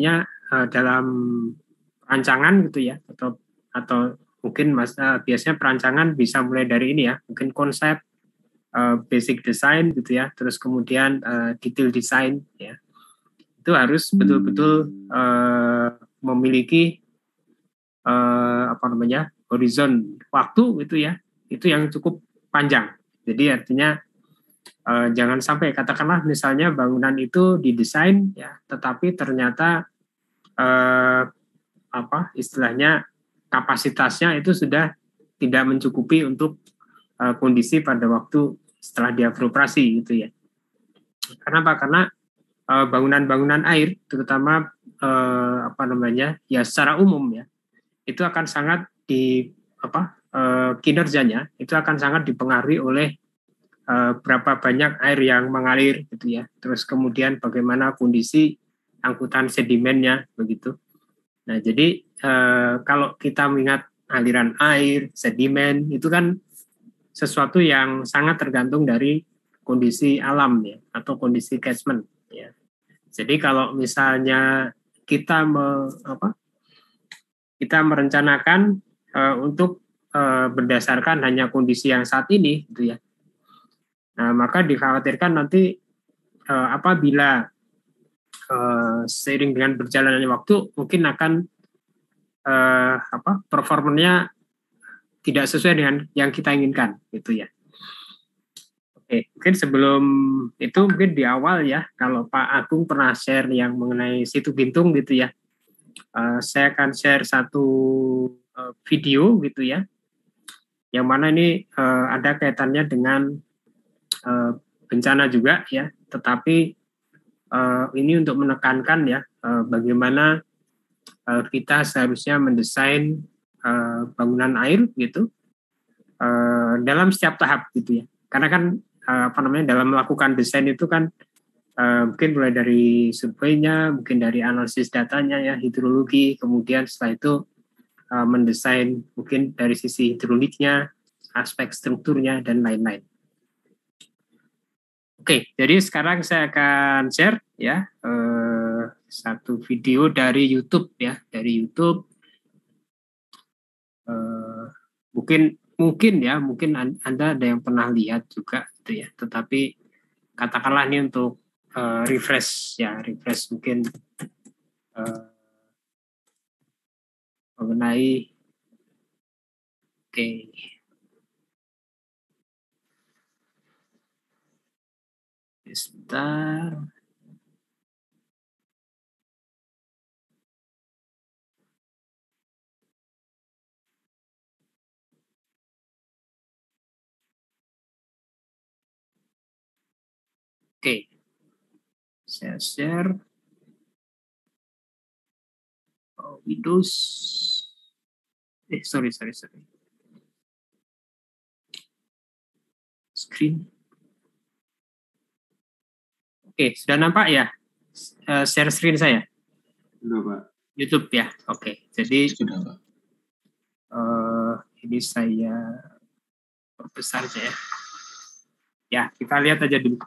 artinya dalam perancangan gitu ya, atau mungkin biasanya perancangan bisa mulai dari ini ya, mungkin konsep, basic design gitu ya, terus kemudian detail design ya. Itu harus betul-betul memiliki horizon waktu gitu ya, itu yang cukup panjang. Jadi artinya jangan sampai katakanlah misalnya bangunan itu didesain ya, tetapi ternyata istilahnya kapasitasnya itu sudah tidak mencukupi untuk kondisi pada waktu setelah dia beroperasi gitu ya. Kenapa? Karena bangunan-bangunan air, terutama ya secara umum ya, itu akan sangat kinerjanya itu akan sangat dipengaruhi oleh berapa banyak air yang mengalir gitu ya. Terus kemudian bagaimana kondisi angkutan sedimennya begitu. Nah, jadi kalau kita mengingat aliran air, sedimen itu kan sesuatu yang sangat tergantung dari kondisi alam ya, atau kondisi catchment ya. Jadi kalau misalnya kita merencanakan untuk berdasarkan hanya kondisi yang saat ini gitu ya. Nah, maka dikhawatirkan nanti apabila seiring dengan berjalannya waktu mungkin akan performanya tidak sesuai dengan yang kita inginkan gitu ya. Oke, mungkin sebelum itu mungkin di awal ya, kalau Pak Agung pernah share yang mengenai Situ Gintung gitu ya, saya akan share satu video gitu ya, yang mana ini ada kaitannya dengan bencana juga ya, tetapi ini untuk menekankan ya bagaimana kita seharusnya mendesain bangunan air gitu dalam setiap tahap gitu ya, karena kan dalam melakukan desain itu kan mungkin mulai dari surveinya, mungkin dari analisis datanya ya, hidrologi, kemudian setelah itu mendesain mungkin dari sisi hidroliknya, aspek strukturnya dan lain-lain. Oke, jadi sekarang saya akan share ya satu video dari YouTube ya, dari YouTube. Mungkin Anda ada yang pernah lihat juga gitu ya, tetapi katakanlah ini untuk refresh mungkin mengenai sebentar. Oke, saya share Windows. Sorry. Screen. Oke, sudah nampak ya? Share screen saya? Sudah, Pak. YouTube ya? Oke, jadi sudah, Pak. Ini saya perbesar aja ya. Ya, kita lihat aja dulu.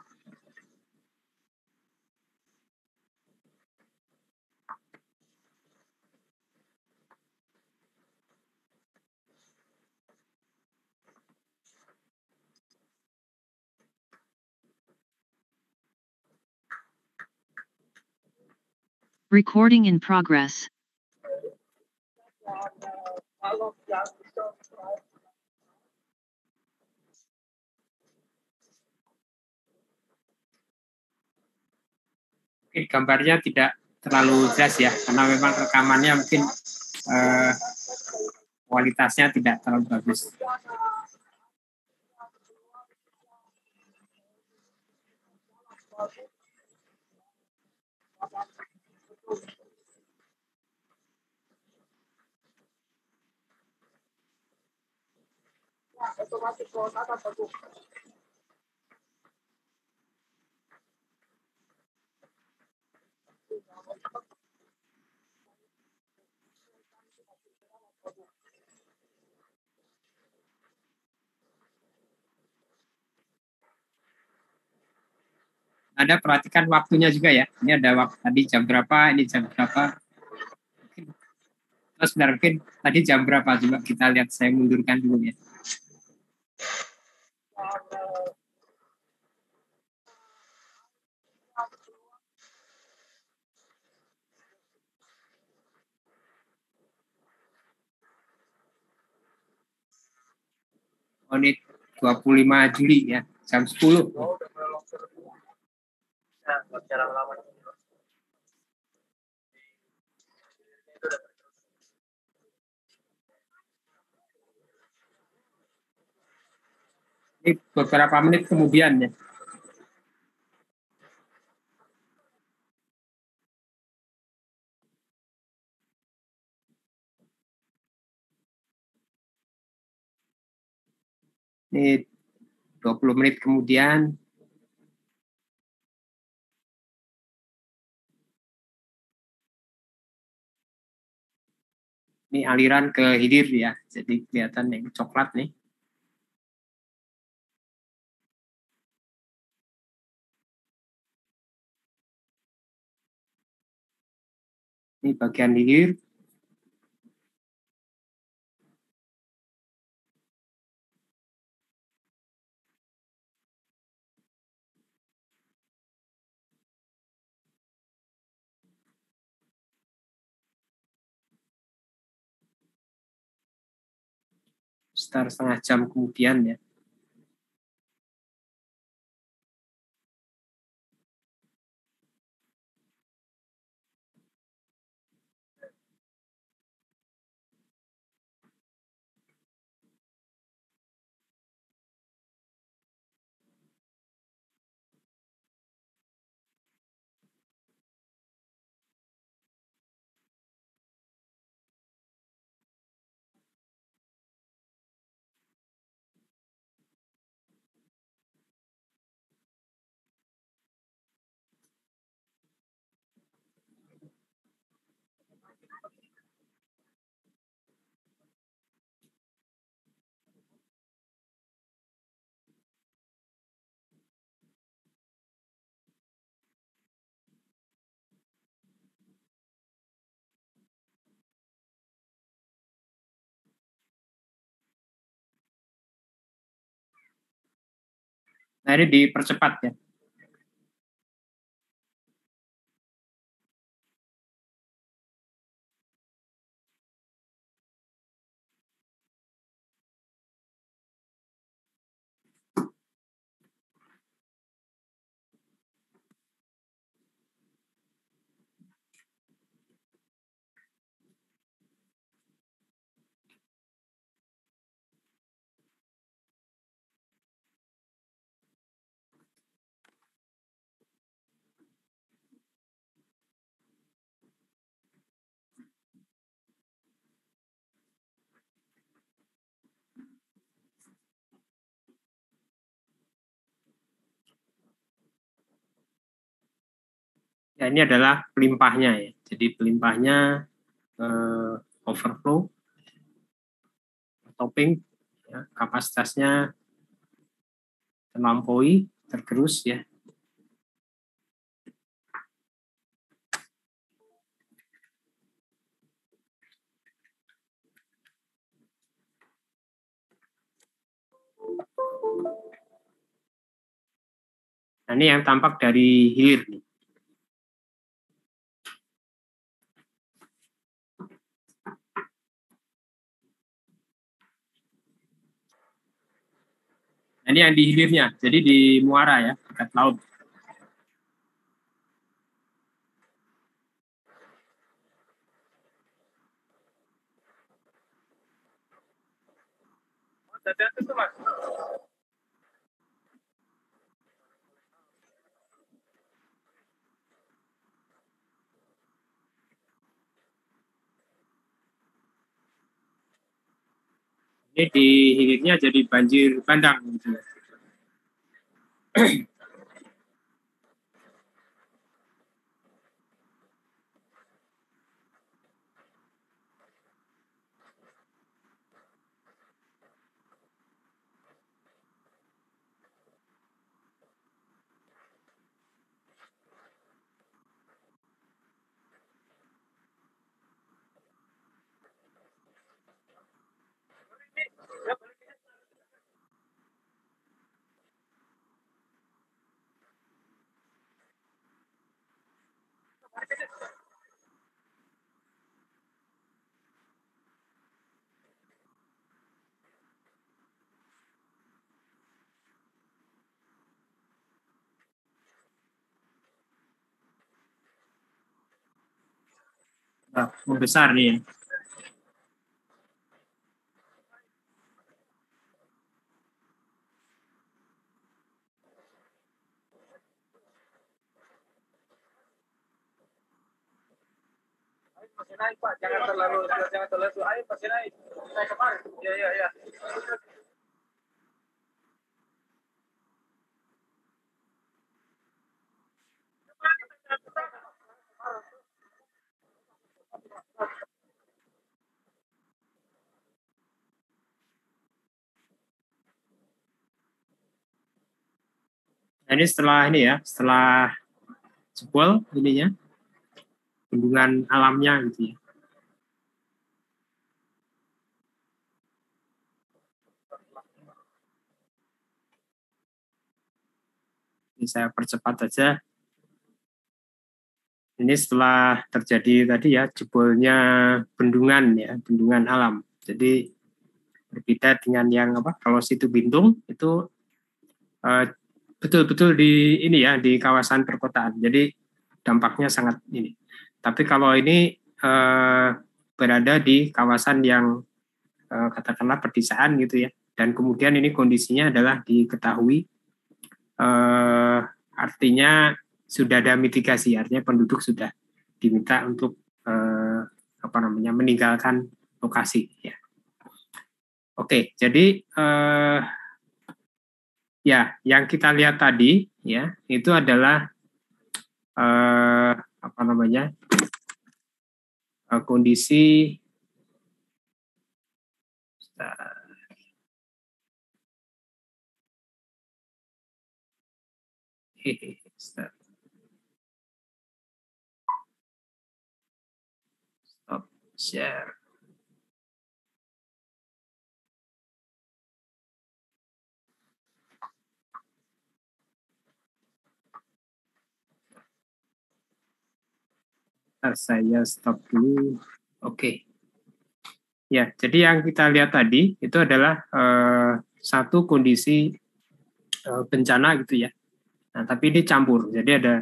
Recording in progress. Mungkin gambarnya tidak terlalu jelas ya, karena memang rekamannya mungkin kualitasnya tidak terlalu bagus. Anda perhatikan waktunya juga ya. Ini ada waktu tadi jam berapa, ini jam berapa. Terus mungkin tadi jam berapa, coba kita lihat, saya mundurkan dulu ya. Oh, ini 25 Juli ya, jam 10. Ini beberapa menit kemudian ya. Ini 20 menit kemudian. Ini aliran ke hilir ya, jadi kelihatan yang coklat nih. Ini bagian hilir. Sekitar setengah jam kemudian ya. Nah, ini dipercepat ya. Ya, ini adalah pelimpahnya ya. Jadi pelimpahnya overflow, topping, ya, kapasitasnya terlampaui, tergerus ya. Nah, ini yang tampak dari hilir nih. Nah, ini yang di hilirnya, jadi di muara ya, dekat laut. Ini di hilirnya jadi banjir bandang gitu ya. membesar nih ya. Masih naik Pak, jangan terlalu ayo masih naik. Naik kemarin. Iya. Nah, ini setelah jebol ininya, bendungan alamnya gitu ya. Ini saya percepat saja. Ini setelah terjadi tadi ya jebolnya bendungan ya, bendungan alam. Jadi berbeda dengan yang kalau Situ Bintung itu betul-betul di ini ya, di kawasan perkotaan. Jadi dampaknya sangat ini. Tapi kalau ini berada di kawasan yang katakanlah pedesaan gitu ya. Dan kemudian ini kondisinya adalah diketahui artinya sudah ada mitigasi, artinya penduduk sudah diminta untuk meninggalkan lokasi ya. Oke, jadi ya yang kita lihat tadi ya itu adalah kondisi stop share. Saya stop dulu. Oke. Ya, jadi yang kita lihat tadi itu adalah satu kondisi bencana gitu ya. Nah, tapi ini campur. Jadi ada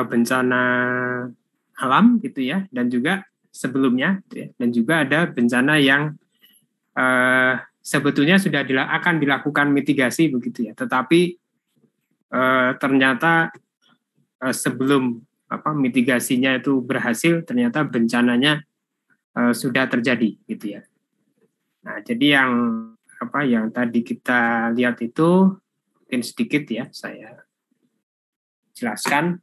bencana alam gitu ya, dan juga sebelumnya gitu ya, dan juga ada bencana yang sebetulnya sudah akan dilakukan mitigasi begitu ya. Tetapi ternyata sebelum mitigasinya itu berhasil, ternyata bencananya sudah terjadi gitu ya. Nah, jadi yang tadi kita lihat itu mungkin sedikit ya saya jelaskan.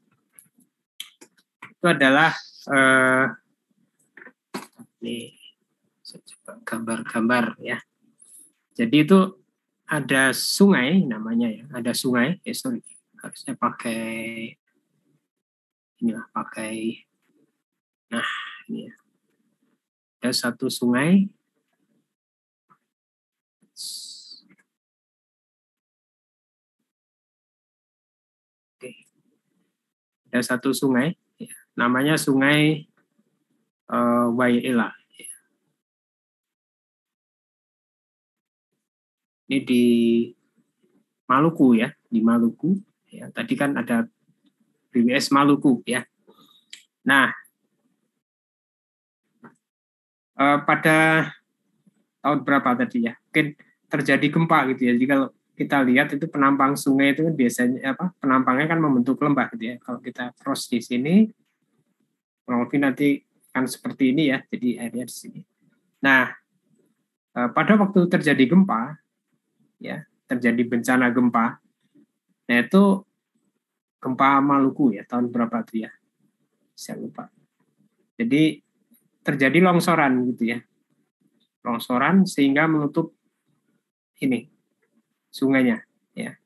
Itu adalah ini saya coba gambar-gambar ya. Jadi itu ada sungai namanya ya, ada sungai. Harusnya pakai nah ini ya. Ada satu sungai. Oke. Ada satu sungai, ya, namanya Sungai Waiela. Ini di Maluku ya, di Maluku. Ya, tadi kan ada BWS Maluku ya. Nah, pada tahun berapa tadi ya? Mungkin terjadi gempa gitu ya. Jadi kalau kita lihat itu penampang sungai itu biasanya penampangnya kan membentuk lembah gitu ya. Kalau kita cross di sini, kurang lebih nanti kan seperti ini ya. Jadi airnya di sini. Nah, pada waktu terjadi gempa, ya terjadi bencana gempa, nah itu gempa Maluku ya tahun berapa tuh ya? Saya lupa. Jadi terjadi longsoran gitu ya. Longsoran sehingga menutup ini sungainya ya.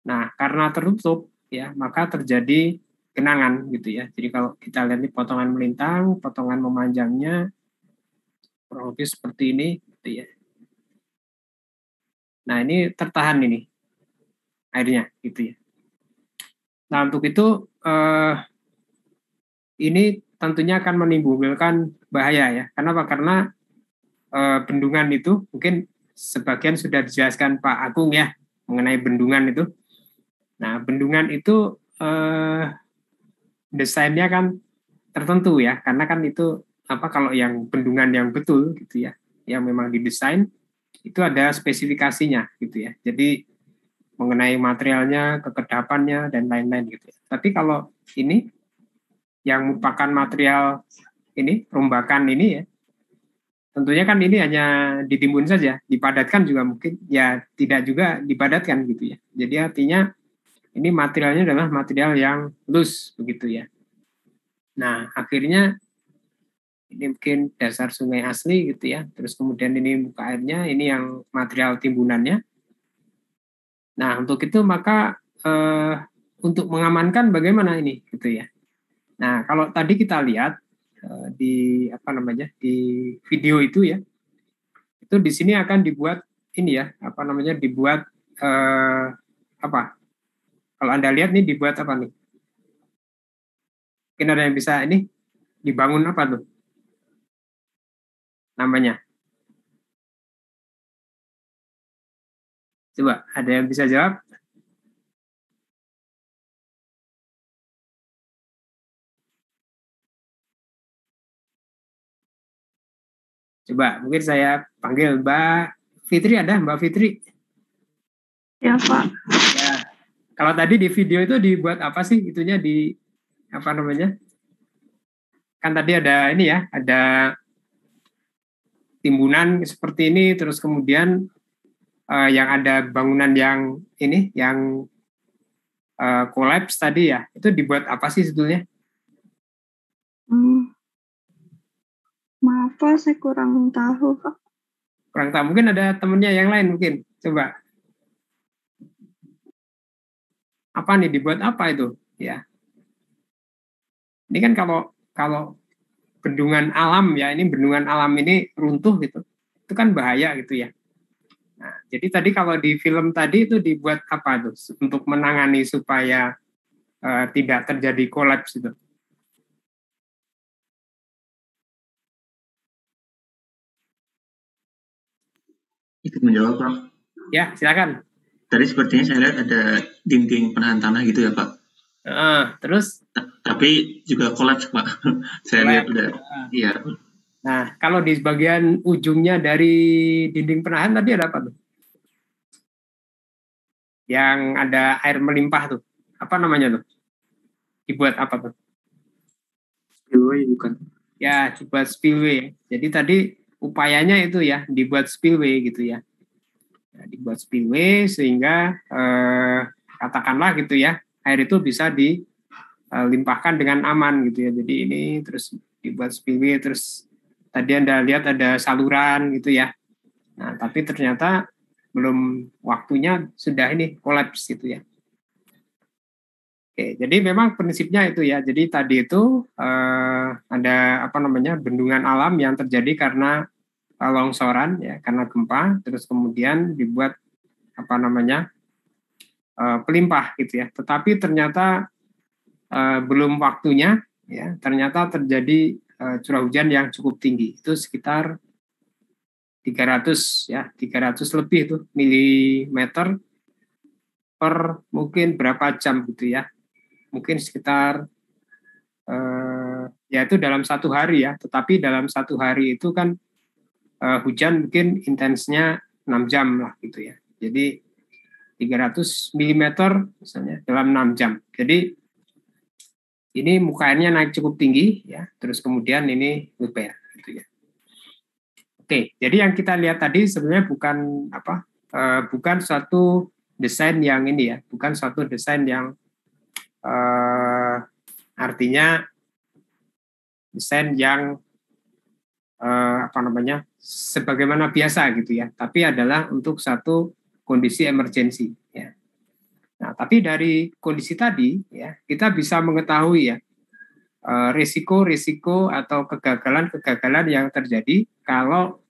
Nah, karena tertutup ya, maka terjadi genangan gitu ya. Jadi kalau kita lihat ini potongan melintang, potongan memanjangnya kurang lebih seperti ini gitu ya. Nah, ini tertahan ini airnya gitu ya. Nah, untuk itu ini tentunya akan menimbulkan bahaya ya. Kenapa? Karena bendungan itu mungkin sebagian sudah dijelaskan Pak Agung ya mengenai bendungan itu. Nah, bendungan itu desainnya kan tertentu ya, karena kan itu kalau yang bendungan yang betul gitu ya, yang memang didesain itu ada spesifikasinya gitu ya. Jadi mengenai materialnya, kekedapannya dan lain-lain gitu ya. Tapi kalau ini yang merupakan material ini perombakan ini ya, tentunya kan ini hanya ditimbun saja, dipadatkan juga mungkin ya tidak juga dipadatkan gitu ya. Jadi artinya ini materialnya adalah material yang loose begitu ya. Nah, akhirnya ini mungkin dasar sungai asli gitu ya. Terus kemudian ini muka airnya, ini yang material timbunannya. Nah, untuk itu maka untuk mengamankan bagaimana ini gitu ya. Nah, kalau tadi kita lihat di di video itu ya, itu di sini akan dibuat ini ya, dibuat apa? Kalau Anda lihat nih dibuat apa nih? Mungkin ada yang bisa ini dibangun apa tuh namanya? Coba ada yang bisa jawab? Coba mungkin saya panggil Mbak Fitri, ada Mbak Fitri? Ya, Pak. Ya. Kalau tadi di video itu dibuat apa sih itunya di apa namanya? Kan tadi ada ini ya, ada timbunan seperti ini, terus kemudian yang ada bangunan yang ini, yang kolaps tadi ya, itu dibuat apa sih sebetulnya? Maaf Pak, saya kurang tahu Pak. Kurang tahu, mungkin ada temennya yang lain mungkin, coba. Apa nih, dibuat apa itu? Ya. Ini kan kalau bendungan alam ya, ini bendungan alam ini runtuh gitu, itu kan bahaya gitu ya. Nah, jadi tadi kalau di film tadi itu dibuat apa tuh untuk menangani supaya tidak terjadi kolaps itu? Ikut menjawab, Pak. Ya, silakan. Tadi sepertinya saya lihat ada dinding penahan tanah gitu ya, Pak. Terus? Tapi juga kolaps, Pak. Saya lihat udah. Iya. Nah, kalau di bagian ujungnya dari dinding penahan tadi ada apa tuh? Yang ada air melimpah tuh. Apa namanya tuh? Dibuat apa tuh? Spillway bukan? Ya, dibuat spillway. Jadi tadi upayanya itu ya, dibuat spillway gitu ya. Dibuat spillway sehingga katakanlah gitu ya, air itu bisa dilimpahkan dengan aman gitu ya. Jadi ini terus dibuat spillway, terus tadi Anda lihat ada saluran gitu ya. Nah, tapi ternyata belum waktunya sudah ini kolaps gitu ya. Oke, jadi memang prinsipnya itu ya. Jadi tadi itu ada bendungan alam yang terjadi karena longsoran ya, karena gempa, terus kemudian dibuat pelimpah gitu ya. Tetapi ternyata belum waktunya ya, ternyata terjadi curah hujan yang cukup tinggi. Itu sekitar 300 lebih itu milimeter per mungkin berapa jam gitu ya. Mungkin sekitar ya itu dalam satu hari ya, tetapi dalam satu hari itu kan hujan mungkin intensnya 6 jam lah gitu ya. Jadi 300 mm misalnya dalam 6 jam. Jadi ini muka airnya naik cukup tinggi ya, terus kemudian ini luber gitu ya. Oke, jadi yang kita lihat tadi sebenarnya bukan suatu desain yang ini ya, bukan suatu desain yang artinya desain yang sebagaimana biasa gitu ya, tapi adalah untuk satu kondisi emergensi ya. Nah, tapi dari kondisi tadi ya, kita bisa mengetahui ya risiko-risiko atau kegagalan-kegagalan yang terjadi kalau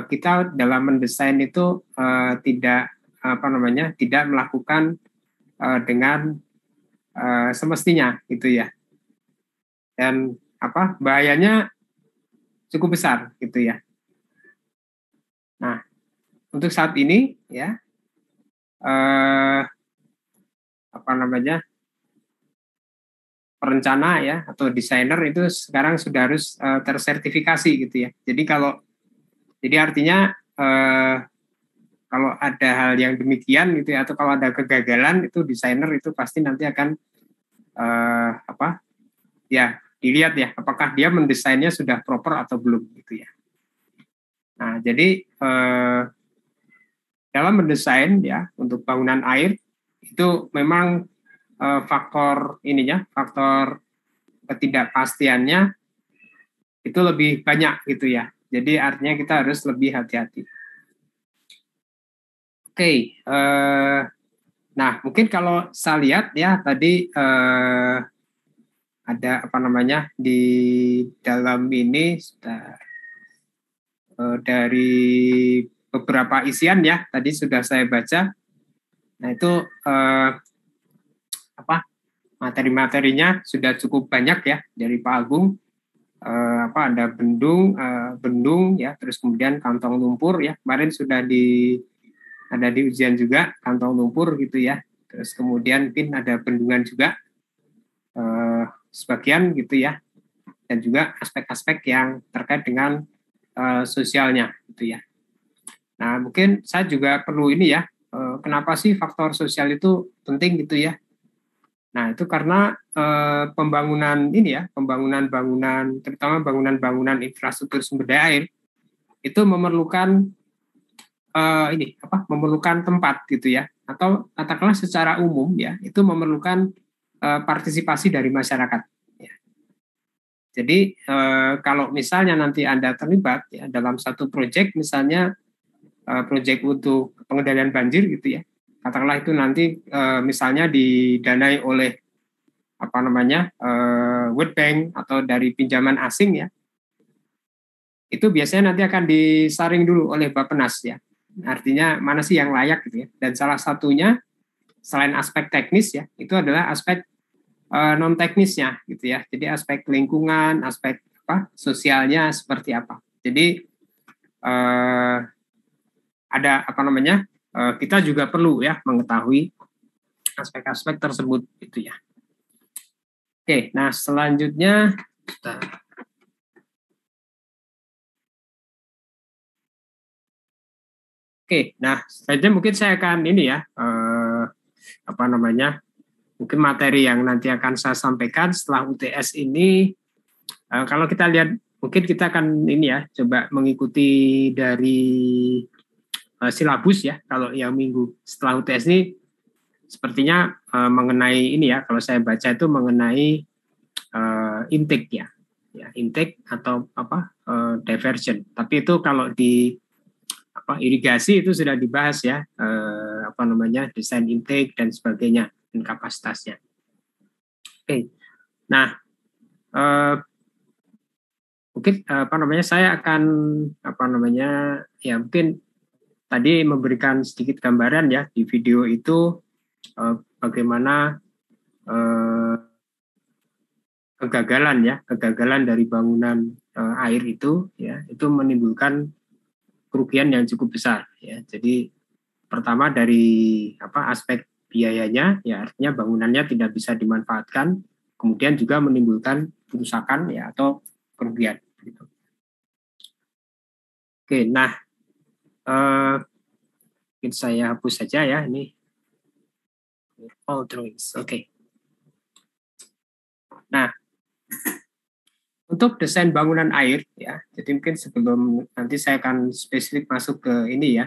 kita dalam mendesain itu tidak melakukan dengan semestinya gitu ya. Dan bahayanya cukup besar gitu ya. Nah, untuk saat ini ya perencana ya atau desainer itu sekarang sudah harus tersertifikasi gitu ya. Jadi artinya kalau ada hal yang demikian gitu ya, atau kalau ada kegagalan itu desainer itu pasti nanti akan dilihat ya apakah dia mendesainnya sudah proper atau belum gitu ya. Nah, jadi dalam mendesain ya untuk bangunan air itu memang faktor ketidakpastiannya itu lebih banyak gitu ya. Jadi artinya kita harus lebih hati-hati. Oke, nah mungkin kalau saya lihat ya tadi ada di dalam ini dari beberapa isian ya tadi sudah saya baca. Nah itu materi-materinya sudah cukup banyak ya dari Pak Agung. Ada bendung ya, terus kemudian kantong lumpur ya, kemarin sudah ada di ujian juga kantong lumpur gitu ya, terus kemudian mungkin ada bendungan juga sebagian gitu ya, dan juga aspek-aspek yang terkait dengan sosialnya gitu ya. Nah mungkin saya juga perlu ini ya, kenapa sih faktor sosial itu penting gitu ya. Nah itu karena pembangunan bangunan terutama bangunan infrastruktur sumber daya air itu memerlukan memerlukan tempat gitu ya, atau katakanlah secara umum ya itu memerlukan partisipasi dari masyarakat. Ya. Jadi kalau misalnya nanti Anda terlibat ya dalam satu proyek, misalnya proyek untuk pengendalian banjir gitu ya, katakanlah itu nanti misalnya didanai oleh World Bank atau dari pinjaman asing ya, itu biasanya nanti akan disaring dulu oleh Bappenas ya. Artinya mana sih yang layak gitu ya. Dan salah satunya selain aspek teknis ya, itu adalah aspek non teknisnya gitu ya. Jadi aspek lingkungan, aspek sosialnya seperti apa. Jadi ada kita juga perlu ya mengetahui aspek-aspek tersebut gitu ya. Oke, nah selanjutnya Oke, nah selanjutnya mungkin saya akan ini ya mungkin materi yang nanti akan saya sampaikan setelah UTS ini. Kalau kita lihat, mungkin kita akan ini ya coba mengikuti dari silabus ya. Kalau yang minggu setelah UTS ini sepertinya mengenai ini ya. Kalau saya baca itu mengenai intake ya, intake atau diversion. Tapi itu kalau di irigasi itu sudah dibahas ya, desain intake dan sebagainya dan kapasitasnya. Oke, nah mungkin saya akan mungkin tadi memberikan sedikit gambaran ya di video itu bagaimana kegagalan dari bangunan air itu ya, itu menimbulkan kerugian yang cukup besar ya. Jadi pertama dari aspek biayanya ya, artinya bangunannya tidak bisa dimanfaatkan, kemudian juga menimbulkan kerusakan ya atau kerugian gitu. Oke, nah mungkin saya hapus saja ya ini all drawings. Oke. Nah, untuk desain bangunan air ya, jadi mungkin sebelum nanti saya akan spesifik masuk ke ini ya,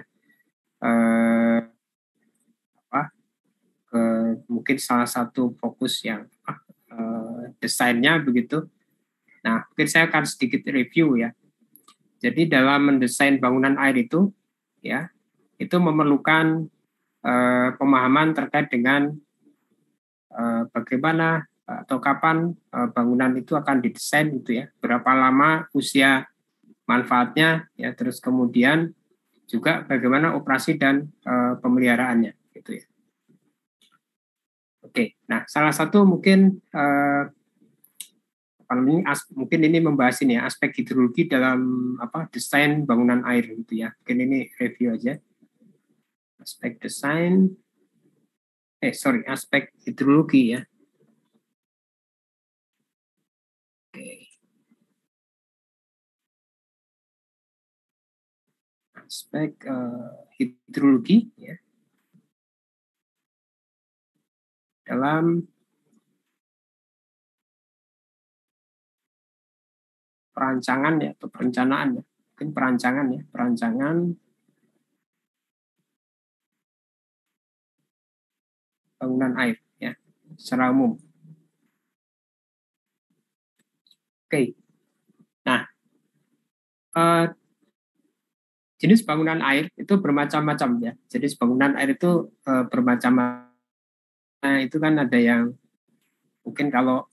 ke mungkin salah satu fokus yang desainnya begitu. Nah, mungkin saya akan sedikit review ya. Jadi dalam mendesain bangunan air itu ya, itu memerlukan pemahaman terkait dengan bagaimana atau kapan bangunan itu akan didesain gitu ya, berapa lama usia manfaatnya ya, terus kemudian juga bagaimana operasi dan pemeliharaannya gitu ya. Oke, nah salah satu mungkin mungkin ini membahas ini ya, aspek hidrologi dalam desain bangunan air gitu ya. Mungkin ini review aja. Aspek desain aspek hidrologi ya. aspek hidrologi ya, dalam perancangan ya atau perencanaan ya, mungkin perancangan ya, perancangan bangunan air ya secara umum. Oke. Nah, jenis bangunan air itu bermacam-macam ya. Jenis bangunan air itu bermacam-macam. Nah, itu kan ada yang mungkin kalau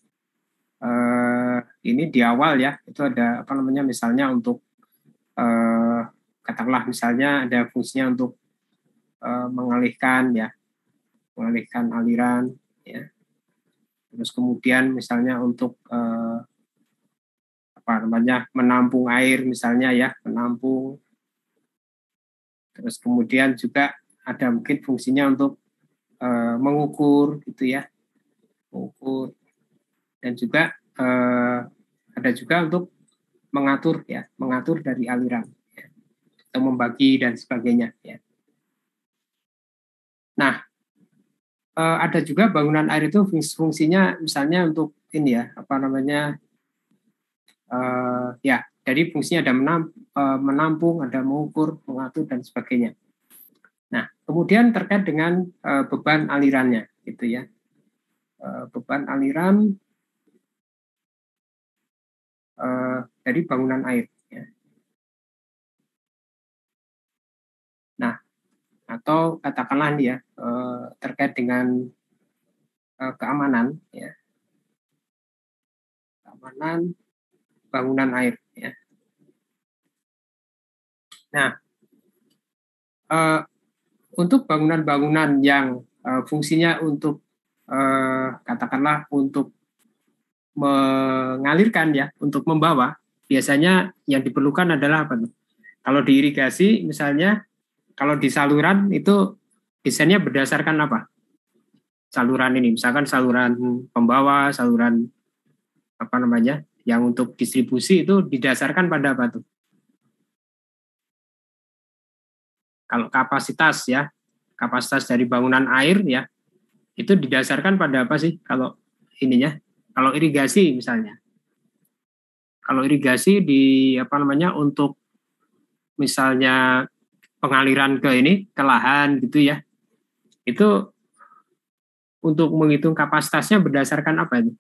ini di awal ya, itu ada apa namanya misalnya untuk katakanlah misalnya ada fungsinya untuk mengalihkan ya, mengalihkan aliran ya. Terus kemudian misalnya untuk apa namanya menampung air misalnya ya, menampung. Terus kemudian juga ada mungkin fungsinya untuk mengukur gitu ya, mengukur. Dan juga ada juga untuk mengatur ya, mengatur dari aliran ya, atau membagi dan sebagainya ya. Nah, ada juga bangunan air itu fungsinya misalnya untuk ini ya, apa namanya ya, jadi fungsinya ada menampung, ada mengukur, mengatur dan sebagainya. Nah, kemudian terkait dengan beban alirannya gitu ya. Beban aliran dari bangunan air. Ya. Nah, atau katakanlah nih ya terkait dengan keamanan, ya, keamanan bangunan air. Ya. Nah, untuk bangunan-bangunan yang fungsinya untuk katakanlah untuk mengalirkan ya, untuk membawa, biasanya yang diperlukan adalah apa tuh? Kalau di irigasi misalnya, kalau di saluran itu desainnya berdasarkan apa? Saluran ini, misalkan saluran pembawa, saluran apa namanya, yang untuk distribusi itu didasarkan pada apa tuh? Kalau kapasitas ya, kapasitas dari bangunan air ya, itu didasarkan pada apa sih? Kalau ininya, kalau irigasi misalnya, kalau irigasi di apa namanya untuk misalnya pengaliran ke ini ke lahan gitu ya, itu untuk menghitung kapasitasnya berdasarkan apa itu?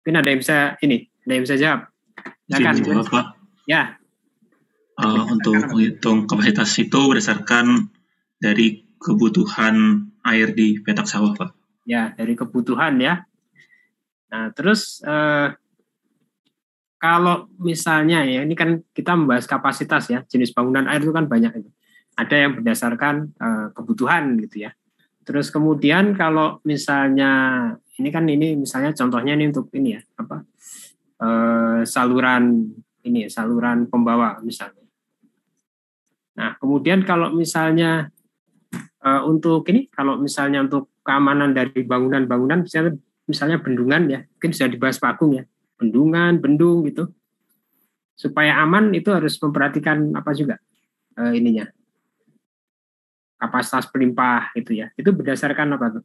Mungkin ada yang bisa ini, ada yang bisa jawab. Silakan, jawab Pak. Ya. Untuk menghitung kapasitas itu berdasarkan dari kebutuhan air di petak sawah Pak. Ya, dari kebutuhan ya. Nah, terus kalau misalnya ya, ini kan kita membahas kapasitas ya, jenis bangunan air itu kan banyak. Ada yang berdasarkan kebutuhan gitu ya. Terus kemudian kalau misalnya ini kan ini misalnya contohnya ini untuk ini ya apa saluran ini saluran pembawa misalnya. Nah kemudian kalau misalnya untuk ini kalau misalnya untuk keamanan dari bangunan-bangunan misalnya bendungan ya mungkin sudah dibahas Pak Agung ya bendungan bendung gitu supaya aman itu harus memperhatikan apa juga ininya kapasitas pelimpah gitu ya. Itu berdasarkan apa tuh?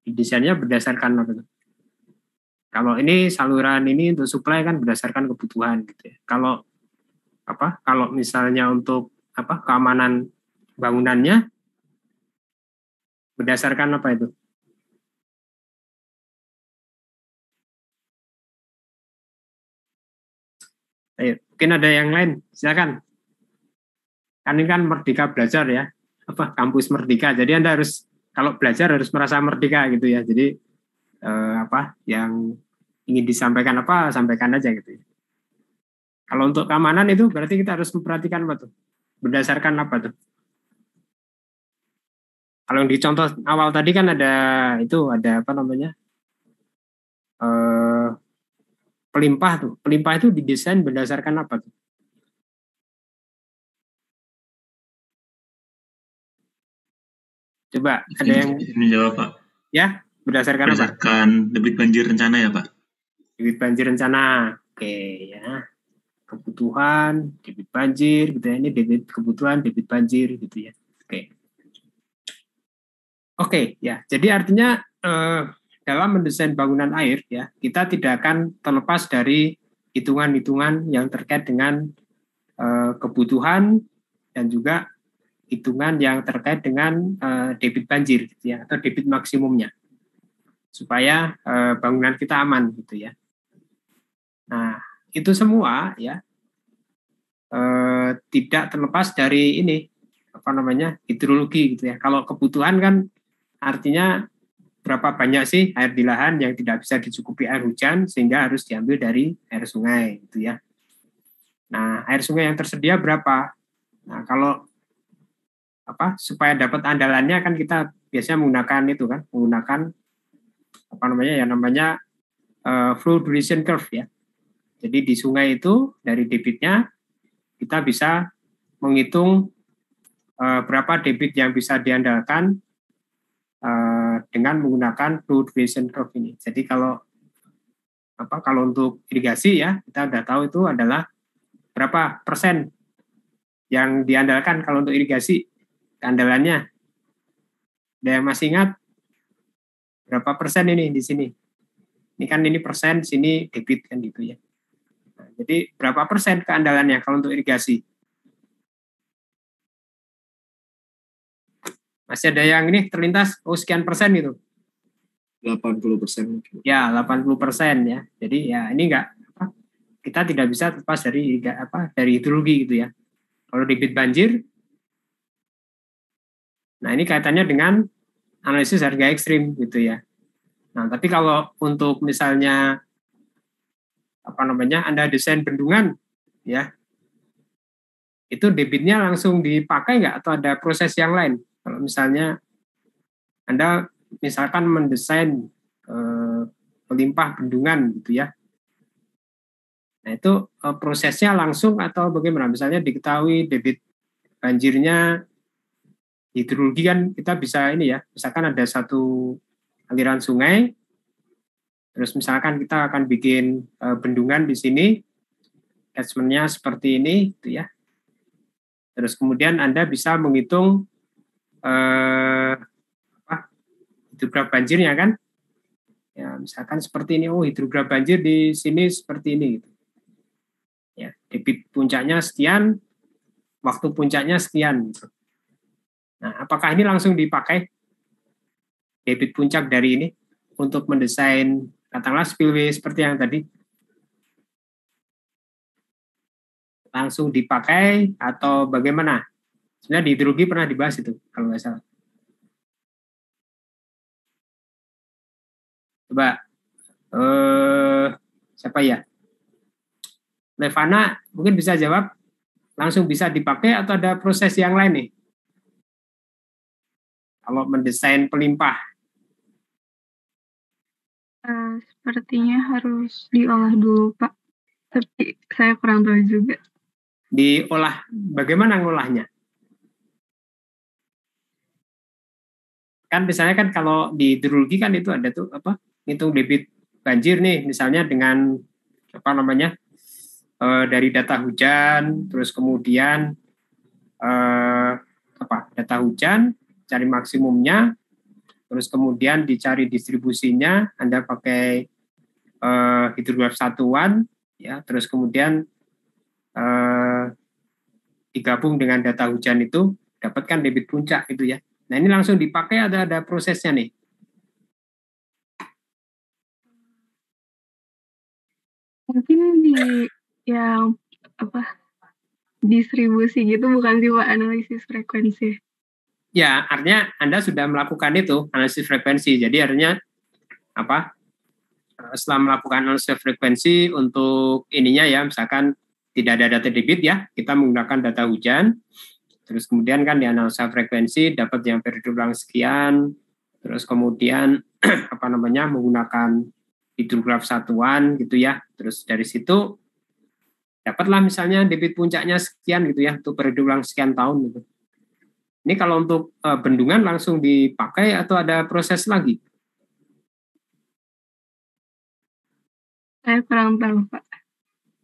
Desainnya berdasarkan apa tuh? Kalau ini saluran ini untuk suplai kan berdasarkan kebutuhan gitu ya. Kalau apa? Kalau misalnya untuk apa? Keamanan bangunannya berdasarkan apa itu? Ayo, mungkin ada yang lain, silakan. Kan ini kan Merdeka Belajar ya, apa kampus Merdeka. Jadi Anda harus kalau belajar harus merasa merdeka gitu ya. Jadi apa yang ingin disampaikan apa sampaikan aja gitu ya. Kalau untuk keamanan itu berarti kita harus memperhatikan apa tuh? Berdasarkan apa tuh? Kalau yang di contoh awal tadi kan ada itu ada apa namanya? Pelimpah tuh. Pelimpah itu didesain berdasarkan apa tuh? Coba ada yang menjawab Pak. Ya, berdasarkan apa? Berdasarkan debit banjir rencana ya Pak. Debit banjir rencana. Oke ya. kebutuhan, debit banjir gitu ya. Ini debit kebutuhan, debit banjir gitu ya. Oke, ya. Jadi artinya dalam mendesain bangunan air ya, kita tidak akan terlepas dari hitungan-hitungan yang terkait dengan kebutuhan dan juga hitungan yang terkait dengan debit banjir gitu ya, atau debit maksimumnya, supaya bangunan kita aman gitu ya. Nah, itu semua ya tidak terlepas dari ini hidrologi gitu ya. Kalau kebutuhan kan artinya berapa banyak sih air di lahan yang tidak bisa dicukupi air hujan sehingga harus diambil dari air sungai gitu ya. Nah, air sungai yang tersedia berapa? Nah, kalau supaya dapat andalannya kan kita biasanya menggunakan flow duration curve ya. Jadi di sungai itu dari debitnya kita bisa menghitung berapa debit yang bisa diandalkan dengan menggunakan flow duration curve ini. Jadi kalau untuk irigasi ya, kita sudah tahu itu adalah berapa persen yang diandalkan kalau untuk irigasi keandalannya. Ada yang masih ingat berapa persen ini di sini? Ini kan ini persen, sini debit kan gitu ya. Nah, jadi berapa persen keandalannya kalau untuk irigasi? Masih ada yang ini terlintas, sekian persen gitu. 80%. Ya, 80% ya. Jadi ya ini kita tidak bisa lepas dari hidrologi gitu ya. Kalau debit banjir, nah ini kaitannya dengan analisis harga ekstrim gitu ya. Nah, tapi kalau untuk misalnya Anda desain bendungan ya, itu debitnya langsung dipakai nggak atau ada proses yang lain? Kalau misalnya Anda misalkan mendesain pelimpah bendungan gitu ya. Nah, itu prosesnya langsung atau bagaimana? Misalnya diketahui debit banjirnya, hidrologi kan kita bisa ini ya, misalkan ada satu aliran sungai, terus misalkan kita akan bikin bendungan di sini, catchment-nya seperti ini gitu ya. Terus kemudian Anda bisa menghitung hidrograf banjirnya kan, ya misalkan seperti ini, hidrograf banjir di sini seperti ini gitu. Ya, debit puncaknya sekian, waktu puncaknya sekian gitu. Nah, apakah ini langsung dipakai debit puncak dari ini untuk mendesain katakanlah spillway seperti yang tadi? Langsung dipakai atau bagaimana? Sebenarnya di hidrologi pernah dibahas itu kalau nggak salah. Coba siapa ya? Levana mungkin bisa jawab, langsung bisa dipakai atau ada proses yang lain nih? Kalau mendesain pelimpah. Sepertinya harus diolah dulu, Pak. Tapi saya kurang tahu juga. Diolah, bagaimana ngolahnya? Kan misalnya kan kalau di hidrologi kan itu ada tuh ngitung debit banjir nih, misalnya dengan dari data hujan, terus kemudian data hujan, cari maksimumnya, terus kemudian dicari distribusinya, Anda pakai hidrograf satuan, ya, terus kemudian digabung dengan data hujan itu, dapatkan debit puncak gitu ya. Nah ini langsung dipakai atau ada prosesnya nih? Mungkin di yang distribusi gitu bukan sih Pak, analisis frekuensi? Ya, artinya Anda sudah melakukan itu, analisis frekuensi. Jadi artinya setelah melakukan analisis frekuensi untuk ininya ya, misalkan tidak ada data debit ya, kita menggunakan data hujan, terus kemudian kan dianalisa frekuensi dapat yang periode ulang sekian, terus kemudian menggunakan hidrograf satuan gitu ya, terus dari situ dapatlah misalnya debit puncaknya sekian gitu ya, untuk periode ulang sekian tahun gitu. Ini kalau untuk bendungan langsung dipakai atau ada proses lagi? Saya kurang tahu, Pak.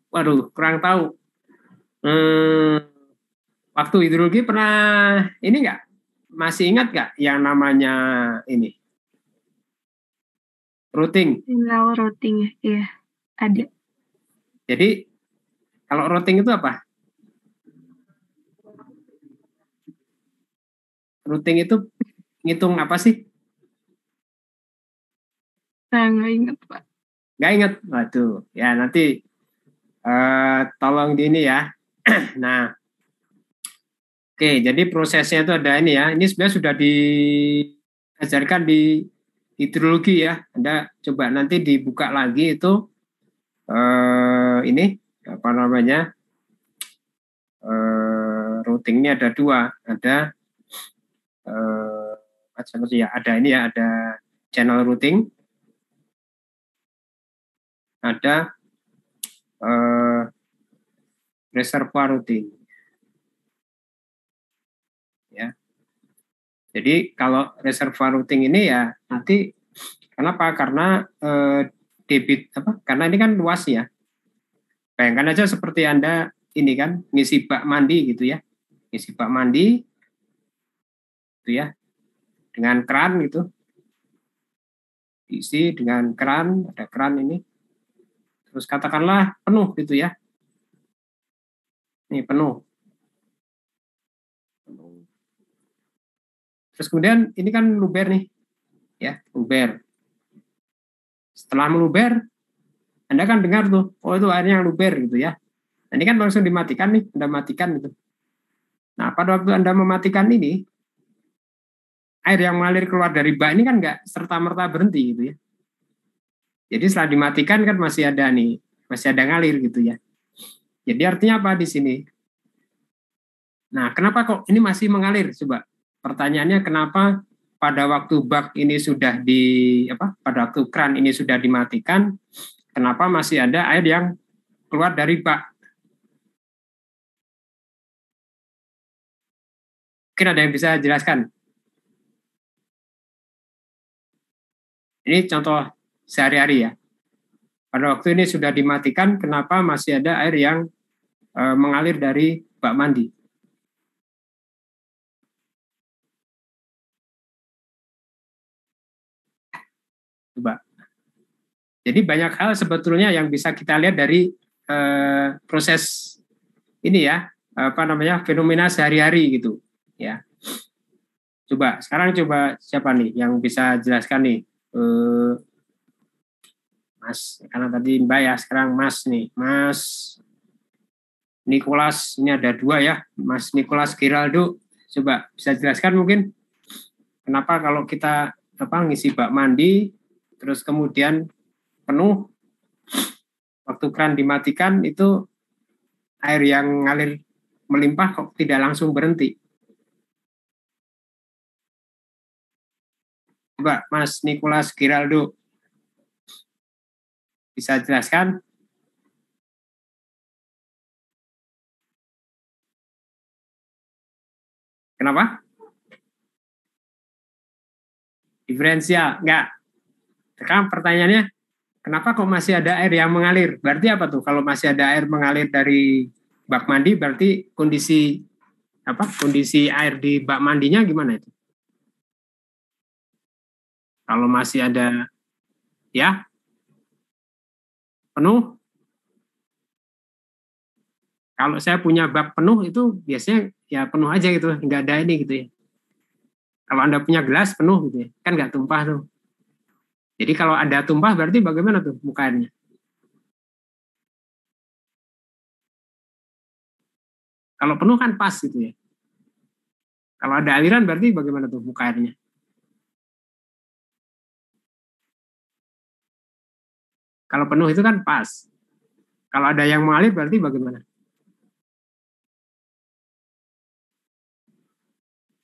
Waduh, kurang tahu. Waktu hidrologi pernah ini nggak? Masih ingat nggak yang namanya ini routing? Mineral routing ya, iya ada. Jadi kalau routing itu apa? Routing itu ngitung apa sih? Saya nggak ingat Pak. Nggak ingat? Waduh, ya nanti tolong di ini ya. Nah, oke, jadi prosesnya itu ada ini ya. Ini sebenarnya sudah diajarkan di hidrologi ya. Anda coba nanti dibuka lagi itu ini apa namanya? Routingnya ada dua. Ada ada ini ya, ada channel routing, ada reservoir routing. Ya. Jadi kalau reservoir routing ini ya nanti kenapa? Karena debit apa? Karena ini kan luas ya. Bayangkan aja seperti Anda ini kan ngisi bak mandi gitu ya. Ngisi bak mandi gitu ya. Dengan keran gitu. Diisi dengan keran, ada keran ini. Terus katakanlah penuh gitu ya. Ini penuh. Terus kemudian ini kan luber nih, ya luber. Setelah meluber, Anda kan dengar tuh, oh itu airnya yang luber gitu ya. Nah, ini kan langsung dimatikan nih, Anda matikan gitu. Nah pada waktu Anda mematikan ini, air yang mengalir keluar dari bak ini kan nggak serta-merta berhenti gitu ya. Jadi setelah dimatikan kan masih ada nih, masih ada ngalir gitu ya. Jadi artinya apa di sini? Nah kenapa kok ini masih mengalir? Coba. Pertanyaannya kenapa pada waktu bak ini sudah pada waktu keran ini sudah dimatikan, kenapa masih ada air yang keluar dari bak? Mungkin ada yang bisa jelaskan? Ini contoh sehari-hari ya. Pada waktu ini sudah dimatikan, kenapa masih ada air yang mengalir dari bak mandi? Coba. Jadi banyak hal sebetulnya yang bisa kita lihat dari proses ini ya, fenomena sehari-hari gitu, ya. Coba sekarang siapa nih yang bisa jelaskan nih, Mas? Karena tadi Mbak ya, sekarang Mas nih, Mas Nicholas, ini ada dua ya, Mas Nicholas Giraldo. Coba bisa jelaskan mungkin kenapa kalau kita ngisi bak mandi terus kemudian penuh, waktu keran dimatikan itu air yang ngalir melimpah kok tidak langsung berhenti? Coba Mas Nicholas Giraldo bisa jelaskan? Kenapa? Diferensial? Enggak. Sekarang pertanyaannya, kenapa kok masih ada air yang mengalir? Berarti apa tuh? Kalau masih ada air mengalir dari bak mandi, berarti kondisi air di bak mandinya gimana itu? Kalau masih ada ya penuh, kalau saya punya bak penuh itu biasanya ya penuh aja gitu, nggak ada ini gitu ya. Kalau Anda punya gelas penuh gitu ya, kan nggak tumpah tuh. Jadi kalau ada tumpah berarti bagaimana tuh muka airnya? Kalau penuh kan pas gitu ya. Kalau ada aliran berarti bagaimana tuh muka airnya? Kalau penuh itu kan pas. Kalau ada yang mengalir berarti bagaimana?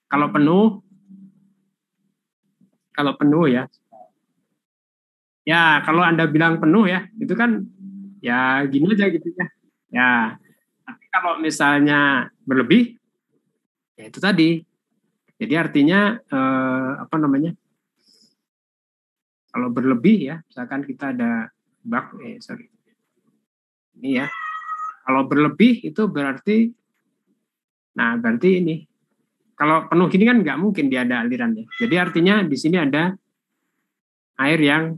Kalau penuh ya. Ya, kalau Anda bilang penuh ya, itu kan ya gini aja gitu ya. Ya, tapi kalau misalnya berlebih, ya itu tadi. Jadi artinya kalau berlebih ya, misalkan kita ada bak, ini ya, Kalau berlebih itu berarti, nah berarti ini, kalau penuh gini kan nggak mungkin dia ada alirannya. Jadi artinya di sini ada air yang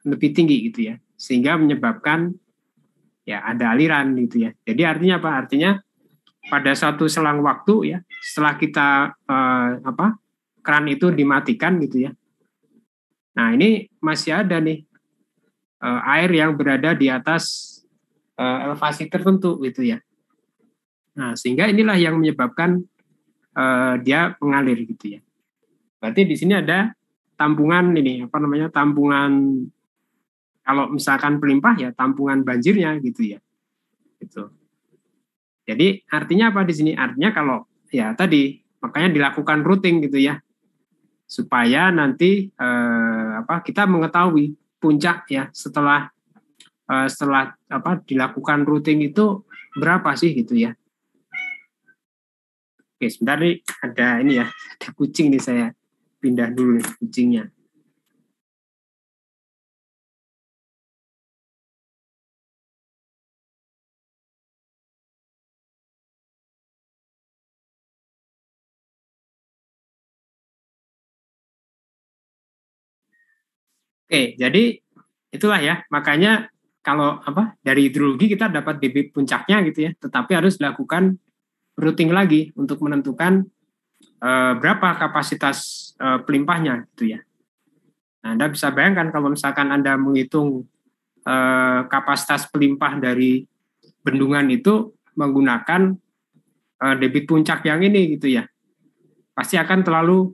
lebih tinggi gitu ya, sehingga menyebabkan ya ada aliran gitu ya. Jadi artinya apa? Artinya pada satu selang waktu ya, setelah kita keran itu dimatikan gitu ya. Nah ini masih ada nih air yang berada di atas elevasi tertentu gitu ya. Nah sehingga inilah yang menyebabkan dia mengalir gitu ya. Berarti di sini ada tampungan ini apa namanya, tampungan, kalau misalkan pelimpah ya tampungan banjirnya gitu ya. Gitu. Jadi artinya apa di sini? Artinya kalau ya tadi makanya dilakukan routing gitu ya, supaya nanti kita mengetahui puncak ya setelah dilakukan routing itu berapa sih gitu ya. Oke, sebentar nih ada ini ya, ada kucing nih, saya pindah dulu nih kucingnya. Oke, jadi itulah ya, makanya kalau dari hidrologi kita dapat debit puncaknya gitu ya, tetapi harus dilakukan routing lagi untuk menentukan berapa kapasitas pelimpahnya gitu ya. Nah, Anda bisa bayangkan kalau misalkan Anda menghitung kapasitas pelimpah dari bendungan itu menggunakan debit puncak yang ini gitu ya, pasti akan terlalu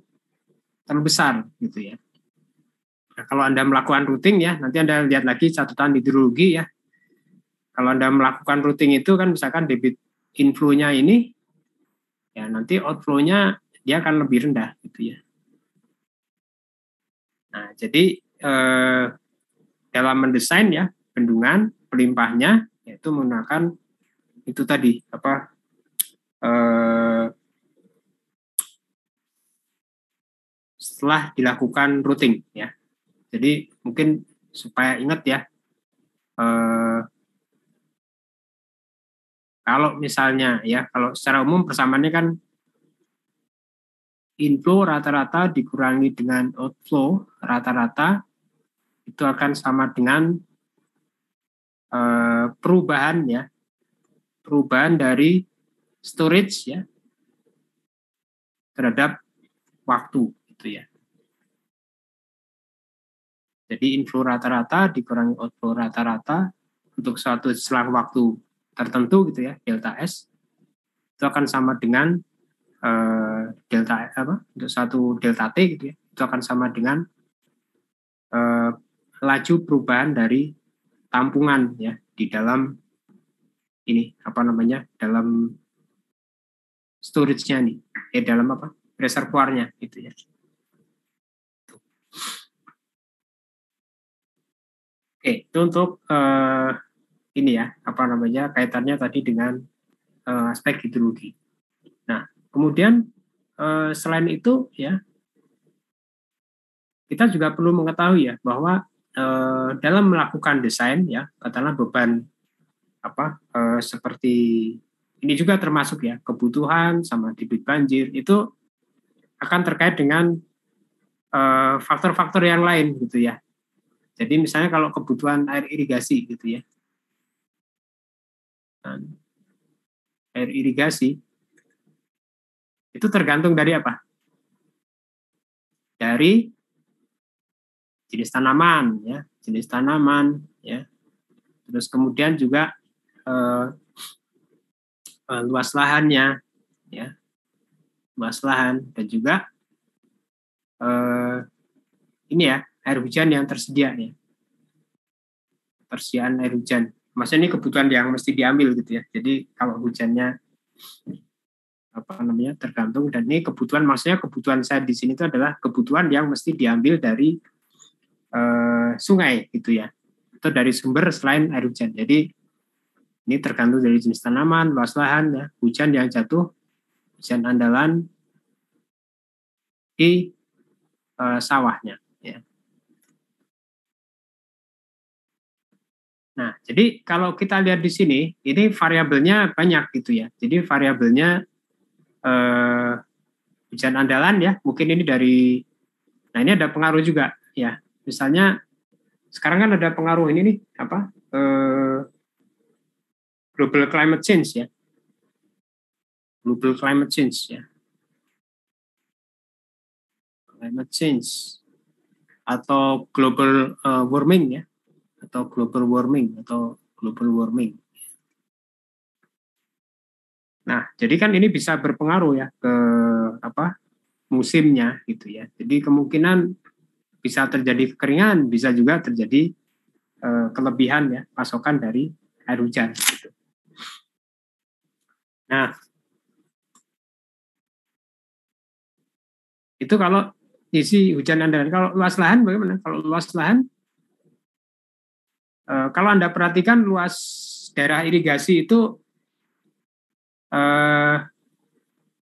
besar gitu ya. Nah, kalau Anda melakukan routing ya, nanti Anda lihat lagi catatan hidrologi ya. Kalau Anda melakukan routing itu kan misalkan debit inflow-nya ini, ya nanti outflow-nya dia akan lebih rendah gitu ya. Nah, jadi dalam mendesain ya bendungan pelimpahnya yaitu menggunakan itu tadi setelah dilakukan routing ya. Jadi mungkin supaya ingat ya, kalau misalnya ya, kalau secara umum persamaannya kan inflow rata-rata dikurangi dengan outflow rata-rata itu akan sama dengan perubahan ya, perubahan dari storage ya terhadap waktu gitu ya. Jadi inflow rata-rata dikurangi outflow rata-rata untuk suatu selang waktu tertentu gitu ya, delta S itu akan sama dengan untuk satu delta T gitu ya, itu akan sama dengan laju perubahan dari tampungan ya di dalam ini dalam storage-nya nih, dalam reservoirnya gitu ya. Oke, itu untuk ini ya, kaitannya tadi dengan aspek hidrologi. Nah, kemudian selain itu ya, kita juga perlu mengetahui ya bahwa dalam melakukan desain ya, katakanlah beban seperti ini juga termasuk ya, kebutuhan sama debit banjir itu akan terkait dengan faktor-faktor yang lain gitu ya. Jadi misalnya kalau kebutuhan air irigasi gitu ya, air irigasi itu tergantung dari apa? Dari jenis tanaman ya, terus kemudian juga luas lahannya ya, luas lahan, dan juga ini ya, air hujan yang tersedia ya, persediaan air hujan. Maksudnya ini kebutuhan yang mesti diambil gitu ya. Jadi kalau hujannya tergantung, dan ini kebutuhan, maksudnya kebutuhan saya di sini itu adalah kebutuhan yang mesti diambil dari sungai gitu ya, atau dari sumber selain air hujan. Jadi ini tergantung dari jenis tanaman, luas lahan ya, hujan yang jatuh, hujan andalan di sawahnya ya. Nah, jadi kalau kita lihat di sini, ini variabelnya banyak gitu ya. Jadi variabelnya hujan andalan ya, mungkin ini dari, nah ini ada pengaruh juga ya. Misalnya sekarang kan ada pengaruh ini nih, apa? Global climate change ya. Global climate change ya. Climate change atau global warming ya, atau global warming atau global warming. Nah, jadi kan ini bisa berpengaruh ya ke apa musimnya gitu ya. Jadi kemungkinan bisa terjadi kekeringan, bisa juga terjadi kelebihan ya pasokan dari air hujan. Gitu. Nah, itu kalau isi hujan andalan. Kalau luas lahan bagaimana? Kalau luas lahan, kalau Anda perhatikan luas daerah irigasi itu,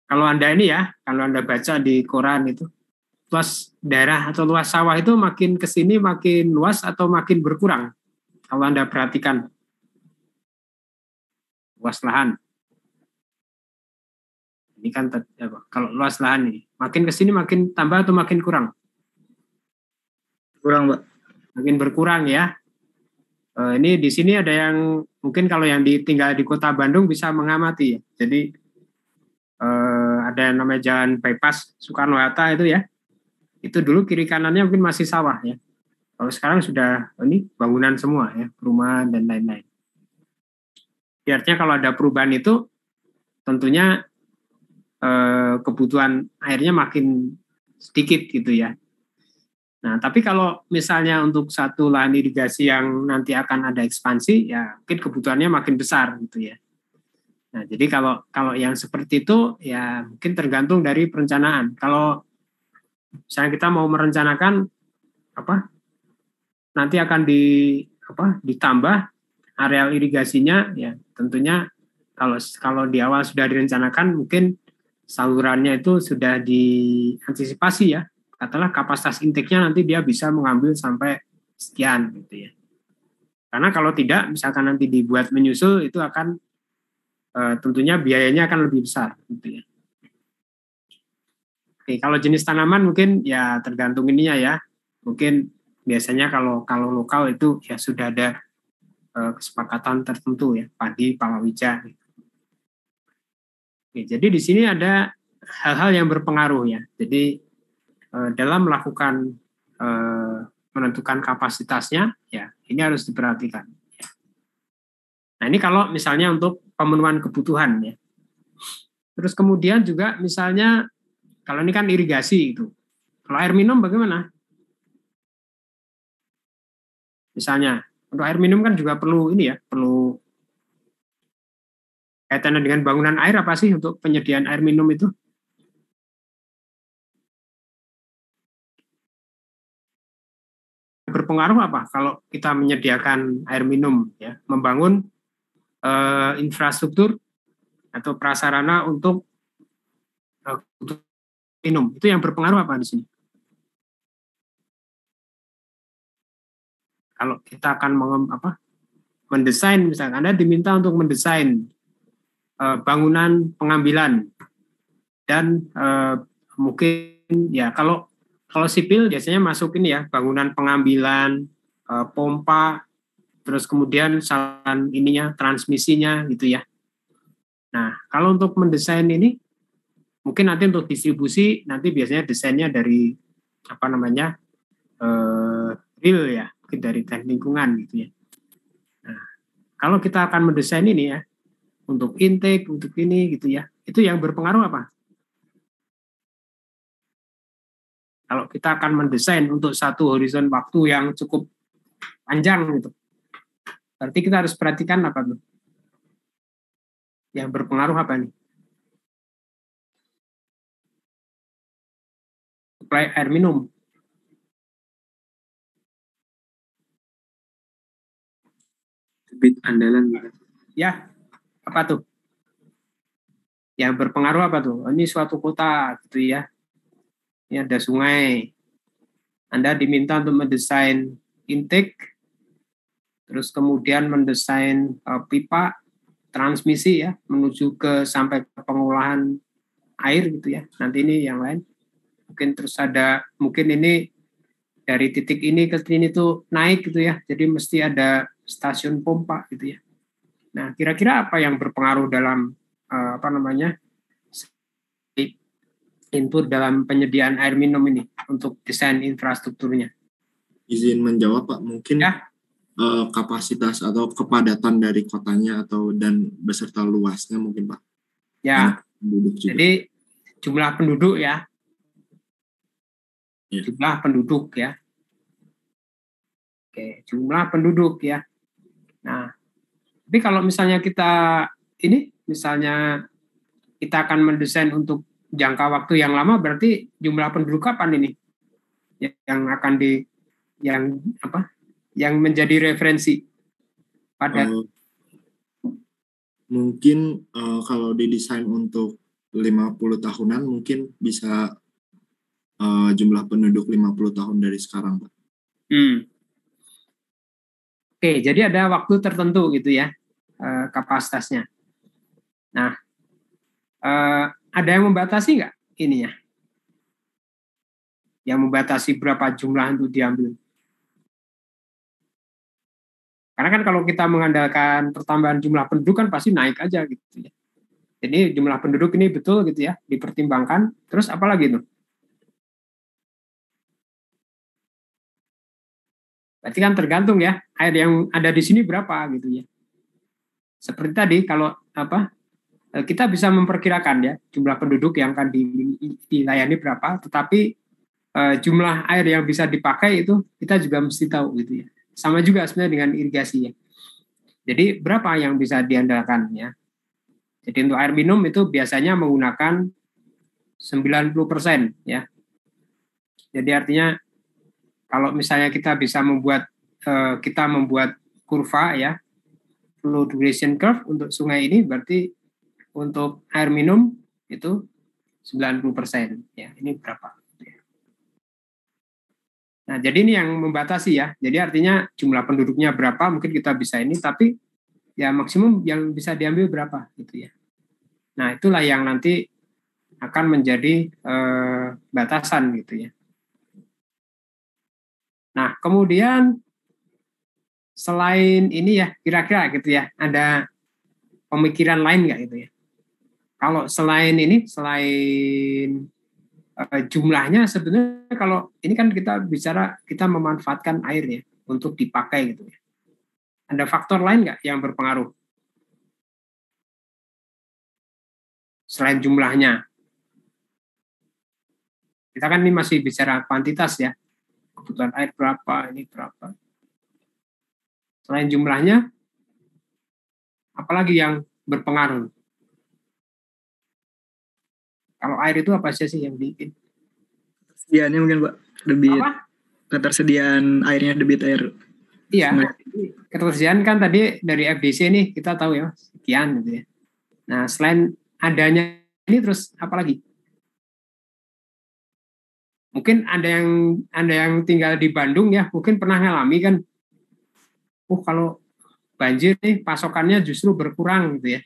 kalau Anda ini ya, kalau Anda baca di koran itu, luas daerah atau luas sawah itu makin ke sini makin luas atau makin berkurang? Kalau Anda perhatikan luas lahan. Ini kan kalau luas lahan ini, makin ke sini makin tambah atau makin kurang? Kurang, Mbak. Makin berkurang ya. Ini di sini ada yang mungkin kalau yang tinggal di Kota Bandung bisa mengamati ya. Jadi ada yang namanya jalan bypass Soekarno-Hatta itu ya. Itu dulu kiri kanannya mungkin masih sawah ya. Kalau sekarang sudah ini bangunan semua ya, perumahan dan lain-lain. Artinya kalau ada perubahan itu tentunya kebutuhan airnya makin sedikit gitu ya. Nah, tapi kalau misalnya untuk satu lahan irigasi yang nanti akan ada ekspansi, ya mungkin kebutuhannya makin besar gitu ya. Nah, jadi kalau yang seperti itu ya mungkin tergantung dari perencanaan. Kalau misalnya kita mau merencanakan apa nanti akan ditambah areal irigasinya, ya tentunya kalau di awal sudah direncanakan mungkin salurannya itu sudah diantisipasi ya. Katakanlah kapasitas intake-nya nanti dia bisa mengambil sampai sekian gitu ya. Karena kalau tidak, misalkan nanti dibuat menyusul itu akan tentunya biayanya akan lebih besar gitu ya. Oke, kalau jenis tanaman mungkin ya tergantung ininya ya. Mungkin biasanya kalau lokal itu ya sudah ada kesepakatan tertentu ya, padi, palawija. Oke, jadi di sini ada hal-hal yang berpengaruh ya. Jadi dalam melakukan menentukan kapasitasnya, ya ini harus diperhatikan. Nah ini kalau misalnya untuk pemenuhan kebutuhan ya. Terus kemudian juga misalnya kalau ini kan irigasi itu, kalau air minum bagaimana? Misalnya untuk air minum kan juga perlu ini ya, perlu kaitannya dengan bangunan air apa sih untuk penyediaan air minum itu? Berpengaruh apa kalau kita menyediakan air minum ya, membangun infrastruktur atau prasarana untuk minum, itu yang berpengaruh apa di sini? Kalau kita akan mendesain, misalnya Anda diminta untuk mendesain bangunan pengambilan dan mungkin ya kalau sipil biasanya masuk ini ya, bangunan pengambilan, pompa, terus kemudian saluran ininya, transmisinya gitu ya. Nah, kalau untuk mendesain ini, mungkin nanti untuk distribusi, nanti biasanya desainnya dari real ya, mungkin dari teknik lingkungan gitu ya. Nah, kalau kita akan mendesain ini ya, untuk intake, untuk ini gitu ya, itu yang berpengaruh apa? Kalau kita akan mendesain untuk satu horizon waktu yang cukup panjang gitu, berarti kita harus perhatikan apa tuh? Yang berpengaruh apa nih? Suplai air minum. Debit andalan. Ya, apa tuh? Yang berpengaruh apa tuh? Ini suatu kota gitu ya. Ini ada sungai. Anda diminta untuk mendesain intake, terus kemudian mendesain pipa transmisi ya menuju ke sampai ke pengolahan air gitu ya. Nanti ini yang lain. Mungkin terus ada mungkin ini dari titik ini ke sini tuh naik gitu ya. Jadi mesti ada stasiun pompa gitu ya. Nah, kira-kira apa yang berpengaruh dalam input dalam penyediaan air minum ini untuk desain infrastrukturnya? Izin menjawab Pak, mungkin Ya. Kapasitas atau kepadatan dari kotanya dan beserta luasnya mungkin Pak. Ya. Penduduk juga. Jadi jumlah penduduk ya. Ya. Jumlah penduduk ya. Oke, jumlah penduduk ya. Nah, tapi kalau misalnya kita akan mendesain untuk jangka waktu yang lama, berarti jumlah penduduk kapan ini yang akan yang menjadi referensi pada mungkin kalau didesain untuk 50 tahunan mungkin bisa jumlah penduduk 50 tahun dari sekarang Pak. Oke, jadi ada waktu tertentu gitu ya kapasitasnya. Nah, ada yang membatasi nggak ininya? Yang membatasi berapa jumlah untuk diambil? Karena kan kalau kita mengandalkan pertambahan jumlah penduduk kan pasti naik aja gitu ya. Jadi jumlah penduduk ini betul gitu ya, dipertimbangkan. Terus apa lagi tuh? Berarti kan tergantung ya, air yang ada di sini berapa gitu ya. Seperti tadi kalau kita bisa memperkirakan ya jumlah penduduk yang akan dilayani berapa, tetapi jumlah air yang bisa dipakai itu kita juga mesti tahu gitu ya. Sama juga sebenarnya dengan irigasi ya. Jadi berapa yang bisa diandalkan ya. Jadi untuk air minum itu biasanya menggunakan 90% ya. Jadi artinya kalau misalnya kita bisa membuat kurva ya, flow duration curve untuk sungai ini, berarti untuk air minum itu 90% ya. Ini berapa? Nah, jadi ini yang membatasi ya. Jadi artinya jumlah penduduknya berapa mungkin kita bisa ini, tapi ya maksimum yang bisa diambil berapa gitu ya. Nah, itulah yang nanti akan menjadi batasan gitu ya. Nah, kemudian selain ini ya, kira-kira gitu ya, ada pemikiran lain nggak gitu ya? Kalau selain jumlahnya sebenarnya kalau ini kan kita bicara kita memanfaatkan air ya untuk dipakai gitu ya. Ada faktor lain nggak yang berpengaruh selain jumlahnya? Kita kan ini masih bicara kuantitas ya, kebutuhan air berapa, ini berapa. Selain jumlahnya, apalagi yang berpengaruh? Kalau air itu apa sih yang bikin? Ketersediaannya mungkin Pak, debit. Apa? Ketersediaan airnya, debit air. Iya, ketersediaan kan tadi dari FDC nih kita tahu ya sekian gitu ya. Nah selain adanya ini terus apa lagi? Mungkin ada yang tinggal di Bandung ya, mungkin pernah ngalami kan. Kalau banjir nih pasokannya justru berkurang gitu ya.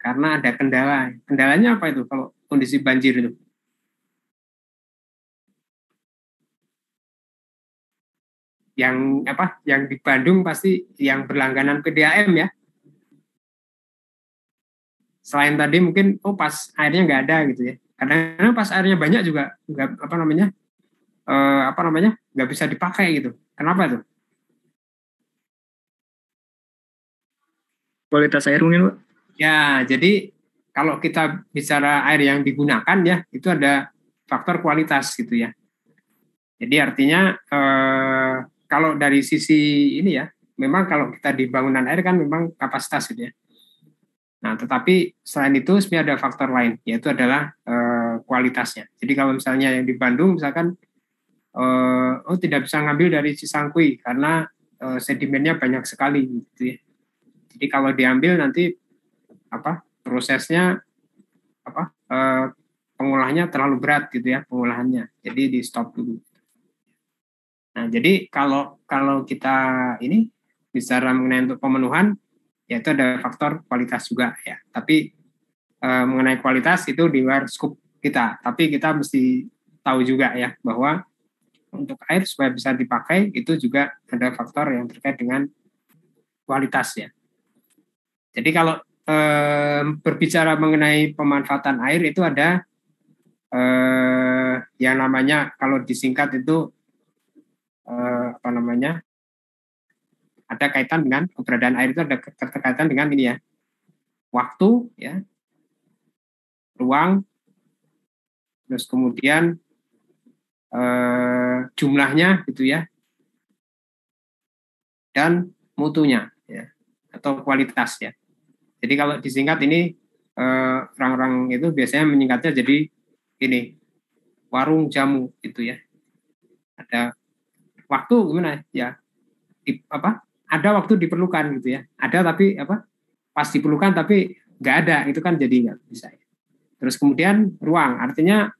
Karena ada kendala. Kendalanya apa itu kalau kondisi banjir itu? Yang di Bandung pasti yang berlangganan PDAM ya. Selain tadi mungkin pas airnya nggak ada gitu ya. Kadang-kadang pas airnya banyak juga nggak bisa dipakai gitu. Kenapa tuh? Kualitas air mungkin Pak. Ya, jadi kalau kita bicara air yang digunakan ya, itu ada faktor kualitas gitu ya. Jadi artinya kalau dari sisi ini ya, memang kalau kita di bangunan air kan memang kapasitas gitu ya. Nah, tetapi selain itu sebenarnya ada faktor lain, yaitu adalah kualitasnya. Jadi kalau misalnya yang di Bandung misalkan tidak bisa ngambil dari Cisangkui karena sedimennya banyak sekali gitu ya. Jadi kalau diambil nanti prosesnya pengolahannya terlalu berat gitu ya pengolahannya, jadi di stop dulu. Nah jadi kalau kita ini bicara mengenai untuk pemenuhan, yaitu ada faktor kualitas juga ya. Tapi mengenai kualitas itu di luar skup kita. Tapi kita mesti tahu juga ya bahwa untuk air supaya bisa dipakai itu juga ada faktor yang terkait dengan kualitas ya. Jadi kalau berbicara mengenai pemanfaatan air itu ada yang namanya kalau disingkat itu ada kaitan dengan keberadaan air itu ada keterkaitan dengan ini ya, waktu ya, ruang, terus kemudian jumlahnya gitu ya, dan mutunya ya, atau kualitas ya. Jadi kalau disingkat ini orang-orang itu biasanya menyingkatnya jadi ini warung jamu gitu ya. Ada waktu gimana ya? Ada waktu diperlukan gitu ya. Ada tapi pas diperlukan tapi nggak ada, itu kan jadi nggak bisa. Terus kemudian ruang, artinya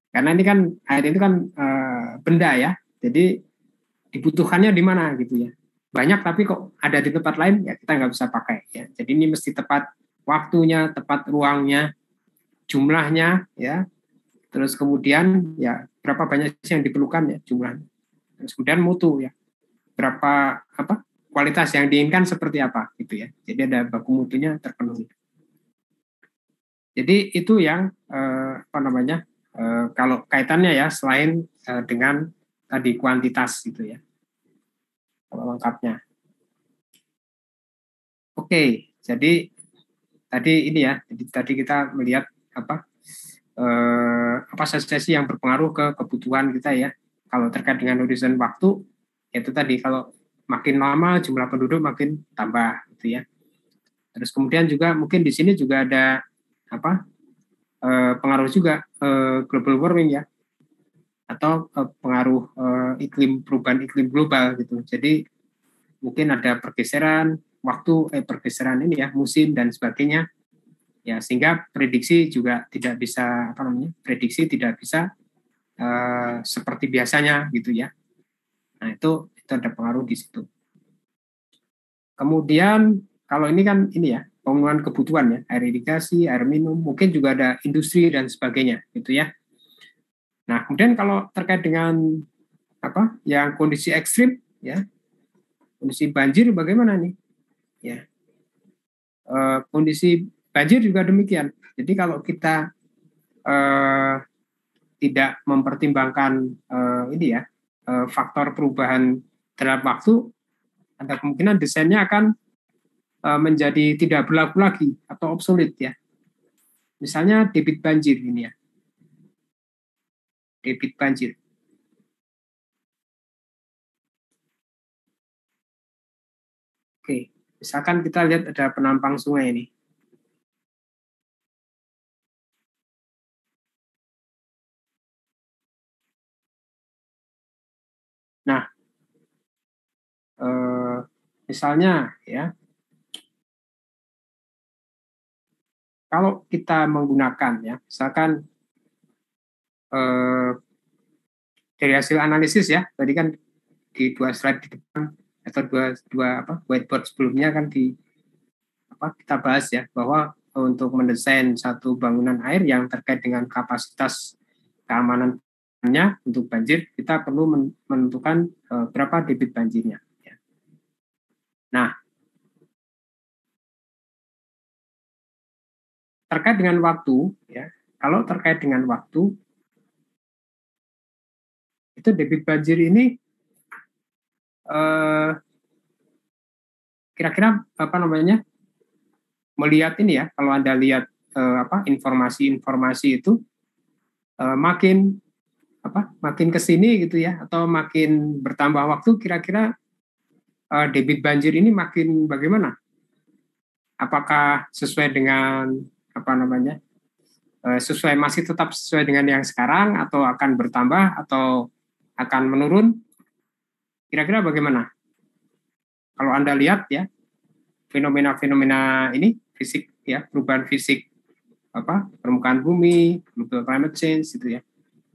karena ini kan air itu kan benda ya. Jadi dibutuhkannya di mana gitu ya. Banyak tapi kok ada di tempat lain ya kita nggak bisa pakai ya. Jadi ini mesti tepat waktunya, tepat ruangnya, jumlahnya ya. Terus kemudian ya berapa banyak yang diperlukan ya jumlahnya. Terus kemudian mutu ya. Berapa kualitas yang diinginkan seperti apa gitu ya. Jadi ada baku mutunya terpenuhi. Jadi itu yang kalau kaitannya ya selain dengan tadi kuantitas gitu ya. Kalau lengkapnya. Oke, jadi tadi ini ya, jadi tadi kita melihat apa saja sih yang berpengaruh ke kebutuhan kita ya. Kalau terkait dengan horizon waktu, itu tadi kalau makin lama jumlah penduduk makin tambah gitu ya. Terus kemudian juga mungkin di sini juga ada pengaruh juga global warming ya, atau pengaruh perubahan iklim global gitu. Jadi mungkin ada pergeseran waktu, pergeseran ini ya, musim dan sebagainya. Ya, sehingga prediksi juga tidak bisa prediksi tidak bisa seperti biasanya gitu ya. Nah, itu ada pengaruh di situ. Kemudian kalau ini kan ini ya, pemenuhan kebutuhan ya, air irigasi, air minum, mungkin juga ada industri dan sebagainya gitu ya. Nah, kemudian kalau terkait dengan yang kondisi ekstrim ya, kondisi banjir bagaimana nih? Ya, kondisi banjir juga demikian. Jadi kalau kita tidak mempertimbangkan ini ya, faktor perubahan terhadap waktu, ada kemungkinan desainnya akan menjadi tidak berlaku lagi atau obsolete ya. Misalnya debit banjir ini ya. Debit banjir. Oke, misalkan kita lihat ada penampang sungai ini. Nah, misalnya ya, kalau kita menggunakan ya, misalkan dari hasil analisis ya, tadi kan di 2 slide di depan atau dua whiteboard sebelumnya kan kita bahas ya bahwa untuk mendesain satu bangunan air yang terkait dengan kapasitas keamanannya untuk banjir, kita perlu menentukan berapa debit banjirnya. Ya. Nah, terkait dengan waktu, ya, kalau terkait dengan waktu, itu debit banjir ini kira-kira melihat ini ya, kalau Anda lihat informasi-informasi itu makin ke sini gitu ya, atau makin bertambah waktu, kira-kira debit banjir ini makin bagaimana? Apakah sesuai dengan masih tetap sesuai dengan yang sekarang, atau akan bertambah atau akan menurun? Kira-kira bagaimana? Kalau Anda lihat ya, fenomena-fenomena ini fisik ya, perubahan fisik permukaan bumi, global climate change gitu ya.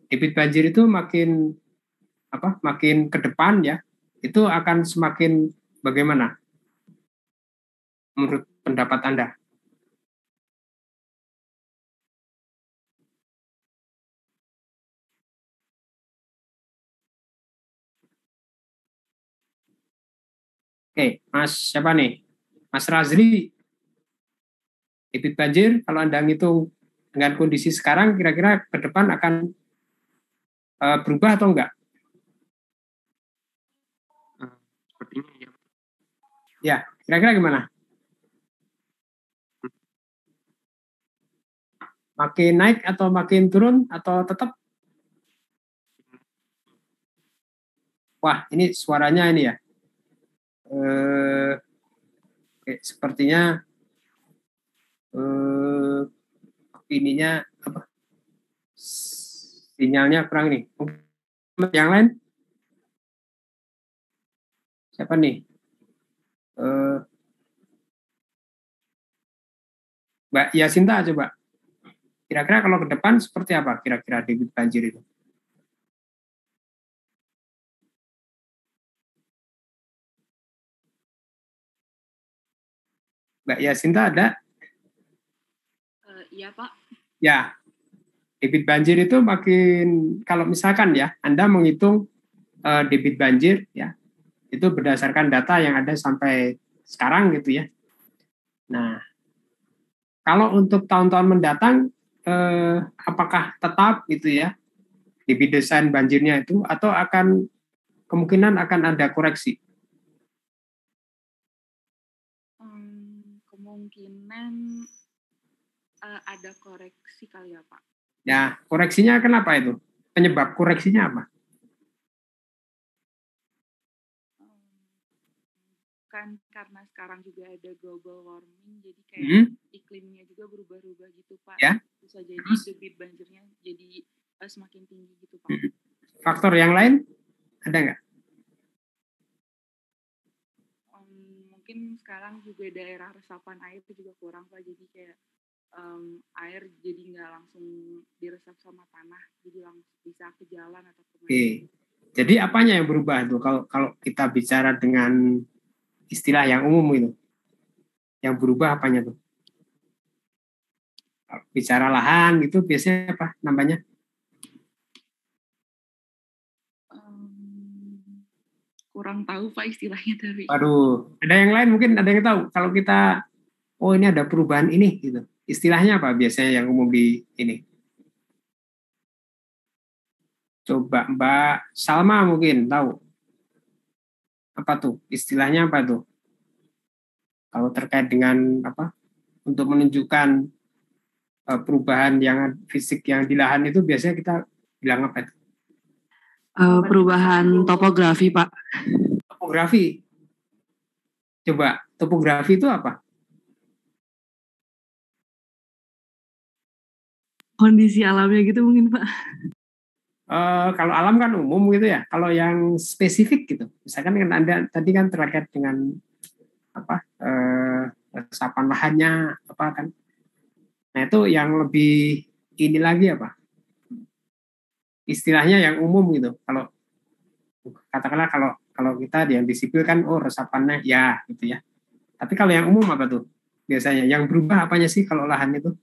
Debit banjir itu makin ke depan ya, itu akan semakin Bagaimana menurut pendapat Anda? Oke, Mas siapa nih? Mas Razli, debit banjir kalau Anda ngitung dengan kondisi sekarang kira-kira ke depan akan berubah atau enggak? Sepertinya ya. Ya, kira-kira gimana? Makin naik atau makin turun atau tetap? Wah, ini suaranya ini ya. Sepertinya ininya apa? Sinyalnya kurang nih. Yang lain? Siapa nih? Mbak Yasinta coba. Kira-kira kalau ke depan seperti apa kira-kira debit banjir itu? Mbak Yasinta ada? Iya Pak. Ya, debit banjir itu makin, kalau misalkan ya, Anda menghitung debit banjir, ya, itu berdasarkan data yang ada sampai sekarang gitu ya. Nah, kalau untuk tahun-tahun mendatang, apakah tetap gitu ya, debit desain banjirnya itu, atau akan kemungkinan akan ada koreksi? Kemungkinan ada koreksi kali ya Pak. Ya, koreksinya kenapa itu? Penyebab koreksinya apa? Kan karena sekarang juga ada global warming, jadi kayak iklimnya juga berubah-ubah gitu Pak. Ya. Bisa jadi debit banjirnya jadi semakin tinggi gitu Pak. Faktor yang lain ada nggak? Mungkin sekarang juga daerah resapan air itu juga kurang Pak, jadi kayak air jadi nggak langsung diresap sama tanah, jadi langsung bisa ke jalan atau ke mana. Oke. Jadi apanya yang berubah tuh kalau kita bicara dengan istilah yang umum itu? Yang berubah apanya tuh? Kalau bicara lahan gitu biasanya apa namanya? Kurang tahu Pak istilahnya tapi. Aduh, ada yang lain mungkin ada yang tahu. Kalau kita, oh ini ada perubahan ini gitu. Istilahnya apa biasanya yang umum di ini? Coba Mbak Salma mungkin tahu. Apa tuh? Istilahnya apa tuh? Kalau terkait dengan apa? Untuk menunjukkan perubahan yang fisik yang di lahan itu biasanya kita bilang apa? Perubahan topografi, Pak. Topografi. Coba, topografi itu apa? Kondisi alamnya gitu mungkin, Pak. Kalau alam kan umum gitu ya. Kalau yang spesifik gitu, misalkan kan Anda tadi kan terkait dengan apa resapan lahannya apa kan? Nah itu yang lebih ini lagi apa? Istilahnya yang umum gitu. Kalau katakanlah kalau kita yang di sipil kan resapannya ya gitu ya. Tapi kalau yang umum apa tuh? Biasanya yang berubah apanya sih kalau lahan itu?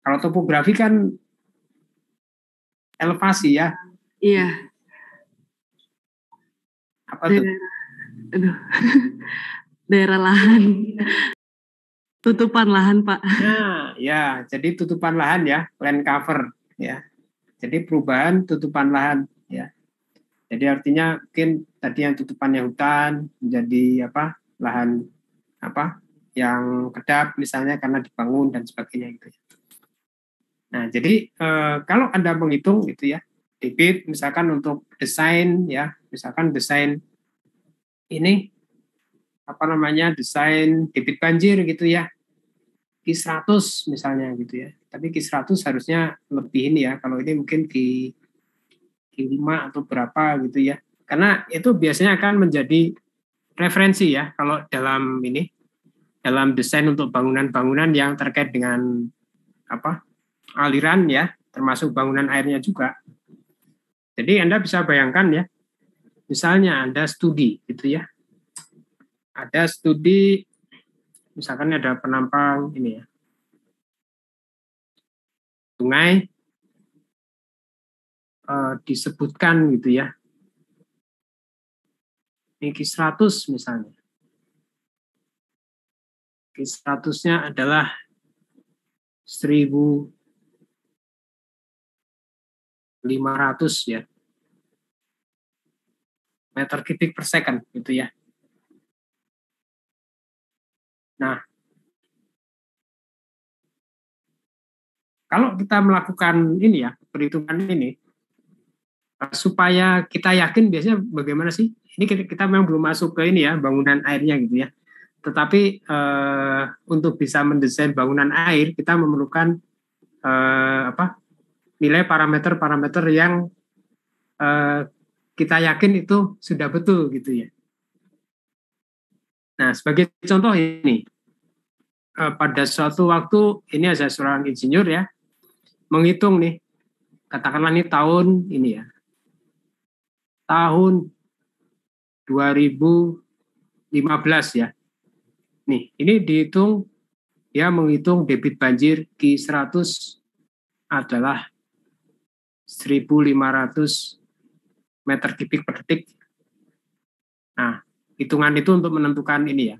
Kalau topografi kan elevasi ya. Iya. Apa tuh? Aduh. Daerah lahan. Tutupan lahan, Pak. Nah, ya, jadi tutupan lahan ya, land cover ya. Jadi perubahan tutupan lahan ya. Jadi artinya mungkin tadi yang tutupannya hutan menjadi apa? Lahan apa? Yang kedap misalnya karena dibangun dan sebagainya gitu ya. Nah, jadi kalau Anda menghitung gitu ya, debit misalkan untuk desain ya, misalkan desain ini apa namanya? Desain debit banjir gitu ya. Q100 misalnya gitu ya. Tapi Q100 harusnya lebih ini ya, kalau ini mungkin Q5 atau berapa gitu ya. Karena itu biasanya akan menjadi referensi ya kalau dalam ini dalam desain untuk bangunan-bangunan yang terkait dengan apa? Aliran ya, termasuk bangunan airnya juga. Jadi Anda bisa bayangkan ya, misalnya ada studi gitu ya. Ada studi, misalkan ada penampang ini ya, sungai, disebutkan gitu ya, ini Q100 misalnya. Q100-nya adalah 1.500 ya, meter kubik per second gitu ya. Nah, kalau kita melakukan ini ya, perhitungan ini, supaya kita yakin biasanya bagaimana sih? Ini kita memang belum masuk ke ini ya, bangunan airnya gitu ya. Tetapi untuk bisa mendesain bangunan air, kita memerlukan nilai parameter-parameter yang kita yakin itu sudah betul gitu ya. Nah, sebagai contoh ini, pada suatu waktu ini ada seorang insinyur ya, menghitung nih, katakanlah ini tahun ini ya, tahun 2015 ya. Nih, ini dihitung, dia menghitung debit banjir Q100 adalah 1.500 meter kubik per detik. Nah, hitungan itu untuk menentukan ini ya,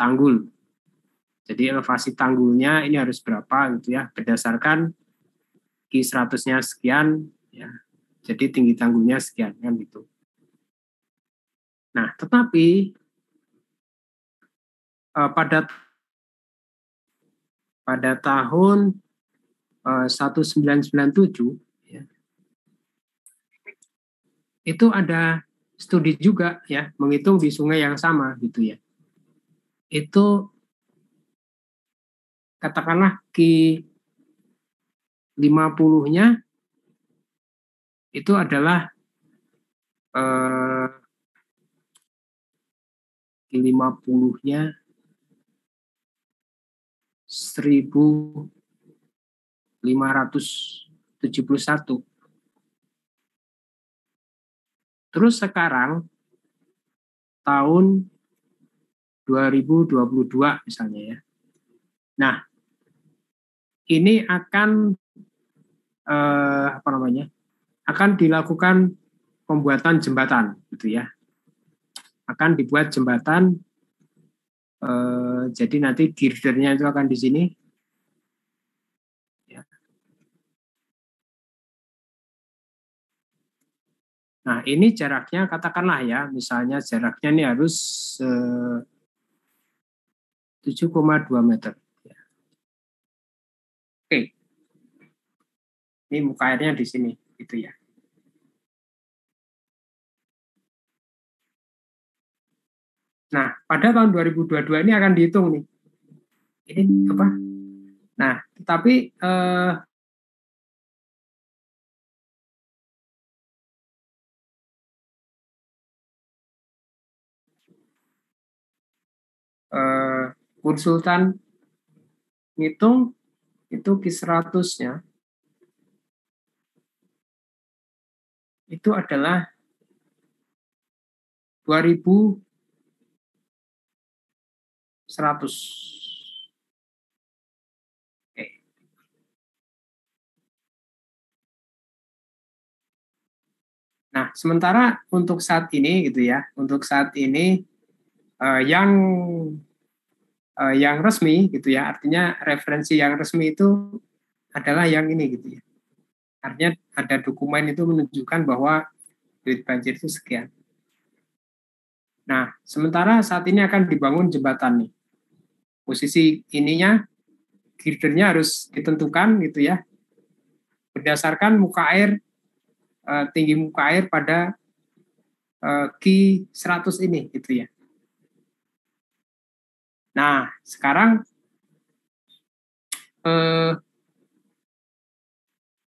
tanggul. Jadi elevasi tanggulnya ini harus berapa gitu ya, berdasarkan Q100-nya sekian ya. Jadi tinggi tanggulnya sekian kan gitu. Nah, tetapi pada tahun 1997 ya, itu ada studi juga ya, menghitung di sungai yang sama gitu ya. Itu katakanlah Q50-nya itu adalah Q50-nya 1.571. Terus sekarang tahun 2022 misalnya ya. Nah, ini akan akan dilakukan pembuatan jembatan gitu ya. Akan dibuat jembatan, jadi nanti girdernya itu akan di sini. Ya. Nah, ini jaraknya katakanlah ya, misalnya jaraknya ini harus 7,2 meter. Ya. Oke. Ini muka airnya di sini, gitu ya. Nah, pada tahun 2022 ini akan dihitung nih. Ini apa? Nah, tetapi konsultan ngitung itu Q100-nya itu adalah 2.100. Oke. Nah, sementara untuk saat ini gitu ya, untuk saat ini yang resmi gitu ya, artinya referensi yang resmi itu adalah yang ini gitu ya. Artinya ada dokumen itu menunjukkan bahwa debit banjir itu sekian. Nah, sementara saat ini akan dibangun jembatan nih. Posisi ininya, girdernya harus ditentukan gitu ya, berdasarkan muka air, tinggi muka air pada Q100 ini gitu ya. Nah, sekarang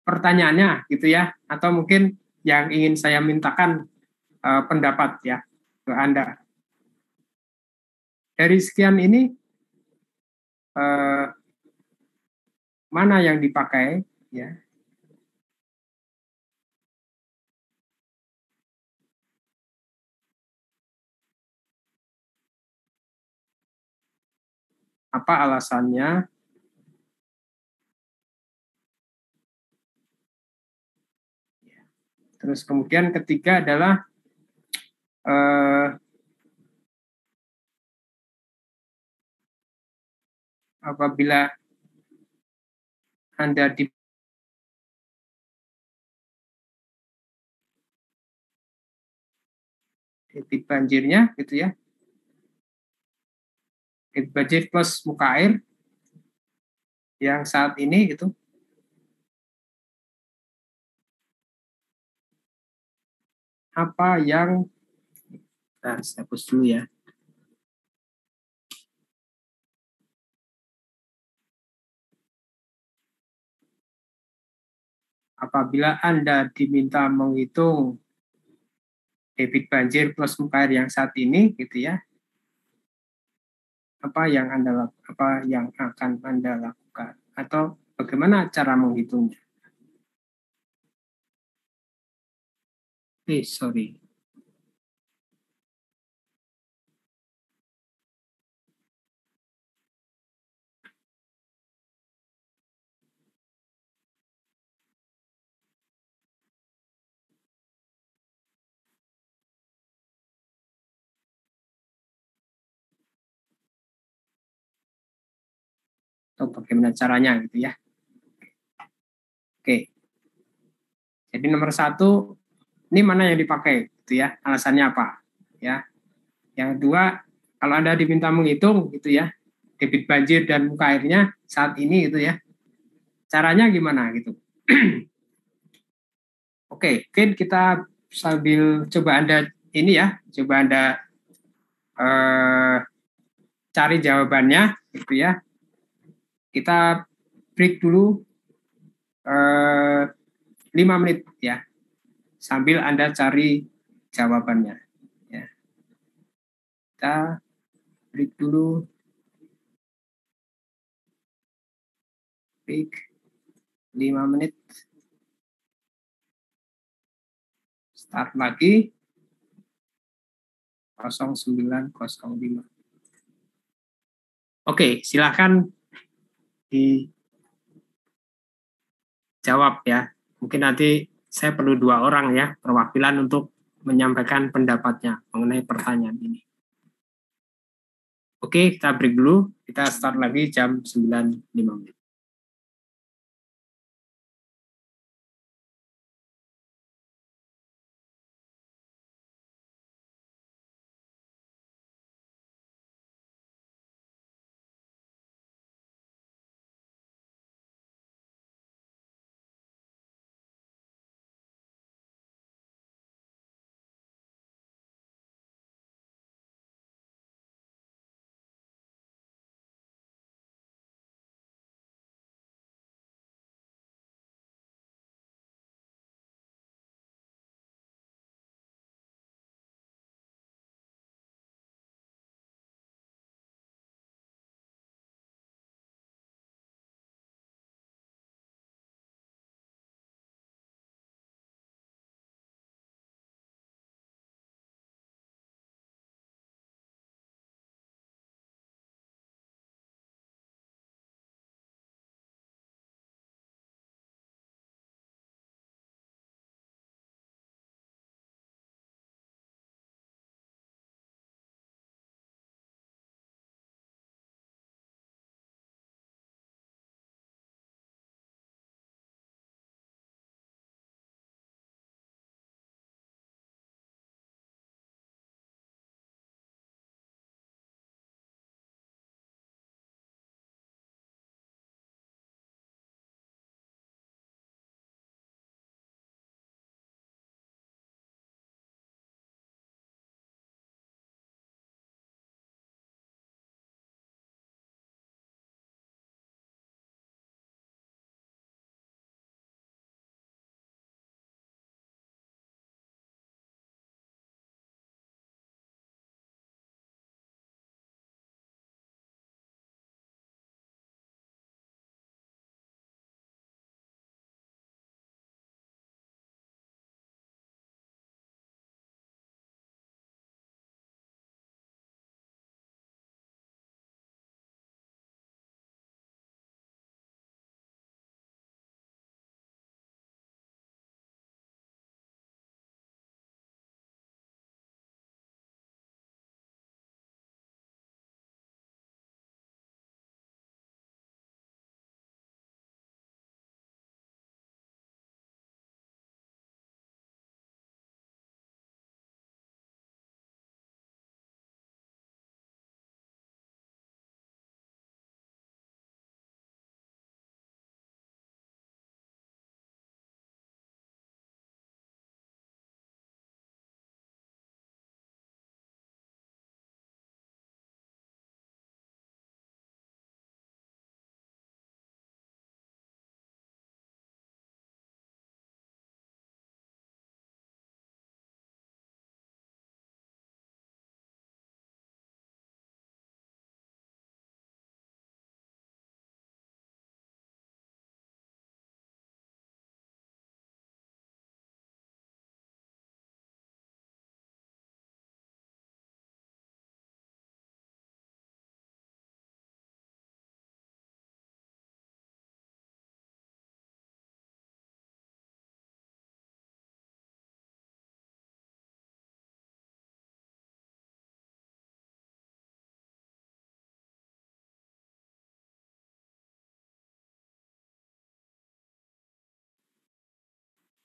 pertanyaannya gitu ya, atau mungkin yang ingin saya mintakan pendapat ya ke Anda. Dari sekian ini, mana yang dipakai ya? Apa alasannya? Terus kemudian ketiga adalah apabila Anda di debit banjirnya gitu ya. Debit banjir plus muka air yang saat ini gitu. Apa yang saya hapus dulu ya. Apabila Anda diminta menghitung debit banjir plus muka air yang saat ini gitu ya, apa yang akan Anda lakukan atau bagaimana cara menghitungnya? Sorry. Atau bagaimana caranya gitu ya. Oke. Jadi nomor 1, ini mana yang dipakai gitu ya, alasannya apa ya. Yang 2, kalau Anda diminta menghitung gitu ya, debit banjir dan muka airnya saat ini gitu ya, caranya gimana gitu. Oke, mungkin kita sambil coba Anda ini ya, coba Anda cari jawabannya gitu ya. Kita break dulu 5 menit ya, sambil Anda cari jawabannya ya. Kita break dulu, break 5 menit, start lagi 09.05. Oke, silakan dijawab ya. Mungkin nanti saya perlu 2 orang ya, perwakilan untuk menyampaikan pendapatnya mengenai pertanyaan ini. Oke, kita break dulu. Kita start lagi jam 9.05.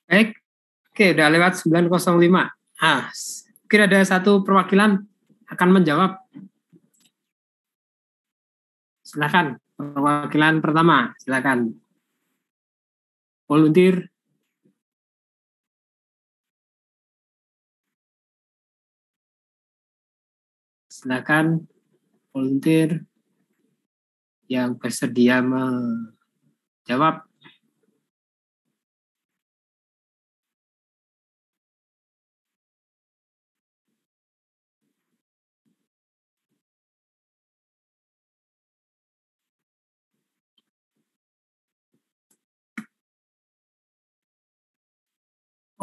Baik, oke udah lewat 9.05. Mungkin ada satu perwakilan akan menjawab. Silakan, perwakilan pertama, silakan. Volunteer. Silakan, volunteer yang bersedia menjawab.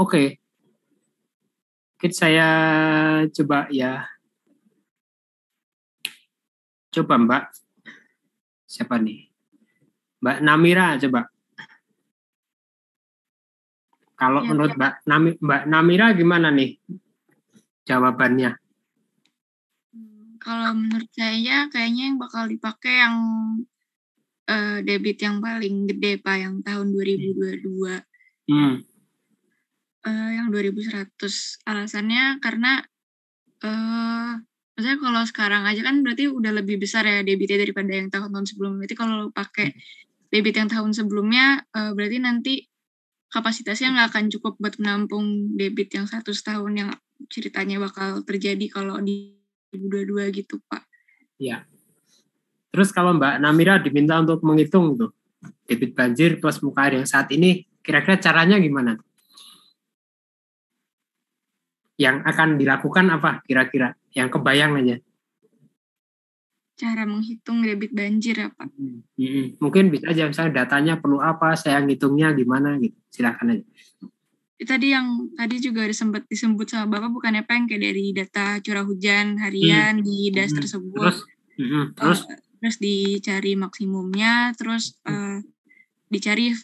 Oke. Mungkin saya coba ya. Coba Mbak. Siapa nih? Mbak Namira coba. Kalau menurut Mbak Namira gimana nih jawabannya? Kalau menurut saya kayaknya yang bakal dipakai yang debit yang paling gede Pak, yang tahun 2022. Yang 2100. Alasannya karena maksudnya kalau sekarang aja kan berarti udah lebih besar ya debitnya daripada yang tahun-tahun sebelumnya. Berarti kalau pakai debit yang tahun sebelumnya berarti nanti kapasitasnya nggak akan cukup buat menampung debit yang 100 tahun yang ceritanya bakal terjadi kalau di 2022 gitu Pak. Iya. Terus kalau Mbak Namira diminta untuk menghitung tuh debit banjir plus muka air yang saat ini, kira-kira caranya gimana? Yang akan dilakukan apa kira-kira? Yang kebayang aja. Cara menghitung debit banjir ya Pak. Mungkin bisa aja misalnya datanya perlu apa, saya ngitungnya gimana gitu. Silakan aja. Tadi juga ada sempat disebut sama Bapak bukannya Pak yang kayak dari data curah hujan harian di DAS tersebut. Terus dicari maksimumnya, terus dicari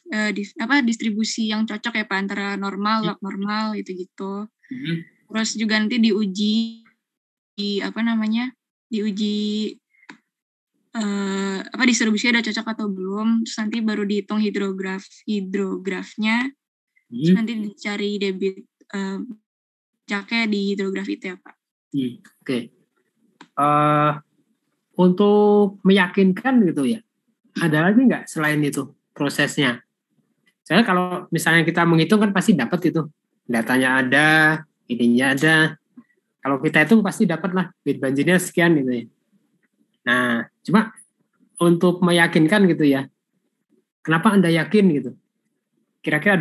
distribusi yang cocok ya Pak antara normal, log normal gitu-gitu. Terus juga nanti diuji distribusinya udah cocok atau belum, terus nanti baru dihitung hidrografnya, terus nanti dicari debit jaknya di hidrograf itu ya Pak. Oke. Untuk meyakinkan gitu ya, ada lagi nggak selain itu prosesnya? Saya kalau misalnya kita menghitung kan pasti dapat itu, datanya ada, ininya ada. Kalau kita hitung pasti dapat lah debit banjirnya sekian gitu ya. Nah, cuma untuk meyakinkan gitu ya, kenapa Anda yakin gitu? Kira-kira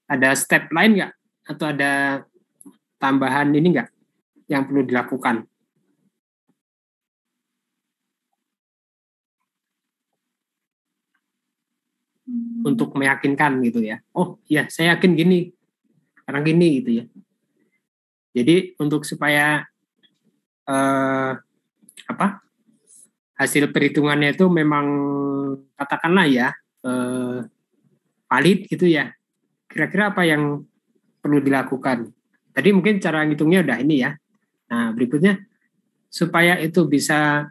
ada step lain nggak? Atau ada tambahan ini nggak yang perlu dilakukan? Untuk meyakinkan gitu ya. Oh iya, saya yakin gini, karena gini gitu ya. Jadi untuk supaya hasil perhitungannya itu memang katakanlah ya valid gitu ya. Kira-kira apa yang perlu dilakukan? Tadi mungkin cara ngitungnya udah ini ya. Nah berikutnya supaya itu bisa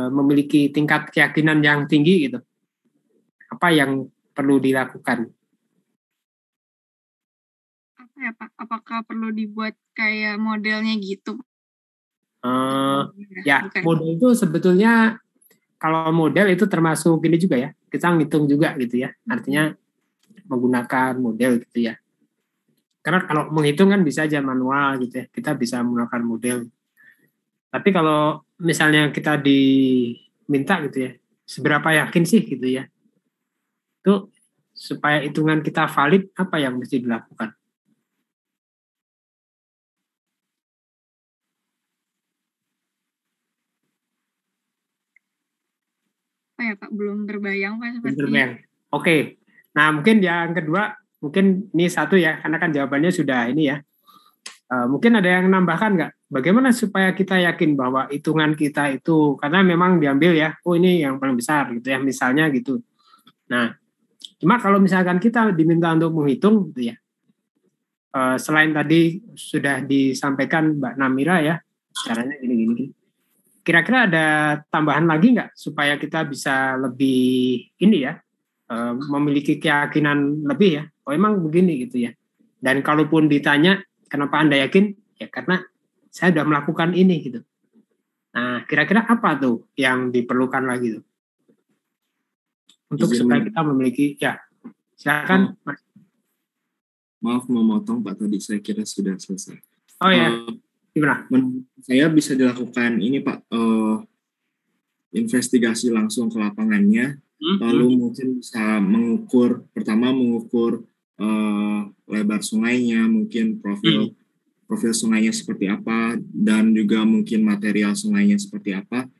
memiliki tingkat keyakinan yang tinggi gitu. Apa yang perlu dilakukan? Apa ya Pak? Apakah perlu dibuat kayak modelnya gitu? Model itu sebetulnya kalau model itu termasuk gini juga ya, kita ngitung juga gitu ya. Artinya menggunakan model gitu ya. Karena kalau menghitung kan bisa aja manual gitu ya. Kita bisa menggunakan model. Tapi kalau misalnya kita diminta gitu ya, seberapa yakin sih gitu ya? Itu supaya hitungan kita valid, apa yang mesti dilakukan? Apa ya Pak? Belum terbayang Pak sepertinya. Oke. Nah mungkin yang kedua, mungkin ini satu ya, karena kan jawabannya sudah ini ya. Mungkin ada yang nambahkan nggak? Bagaimana supaya kita yakin bahwa hitungan kita itu, karena memang diambil ya, oh ini yang paling besar gitu ya, misalnya gitu. Nah, cuma kalau misalkan kita diminta untuk menghitung gitu ya, selain tadi sudah disampaikan Mbak Namira ya, caranya gini-gini. Kira-kira ada tambahan lagi nggak supaya kita bisa lebih ini ya, memiliki keyakinan lebih ya, oh emang begini gitu ya. Dan kalaupun ditanya kenapa Anda yakin, ya karena saya sudah melakukan ini gitu. Nah, kira-kira apa tuh yang diperlukan lagi tuh untuk supaya kita memiliki, ya silakan. Maaf memotong Pak, tadi saya kira sudah selesai. Oh ya, gimana? Saya bisa dilakukan ini Pak, investigasi langsung ke lapangannya, lalu mungkin bisa mengukur, pertama mengukur lebar sungainya, mungkin profil sungainya seperti apa, dan juga mungkin material sungainya seperti apa,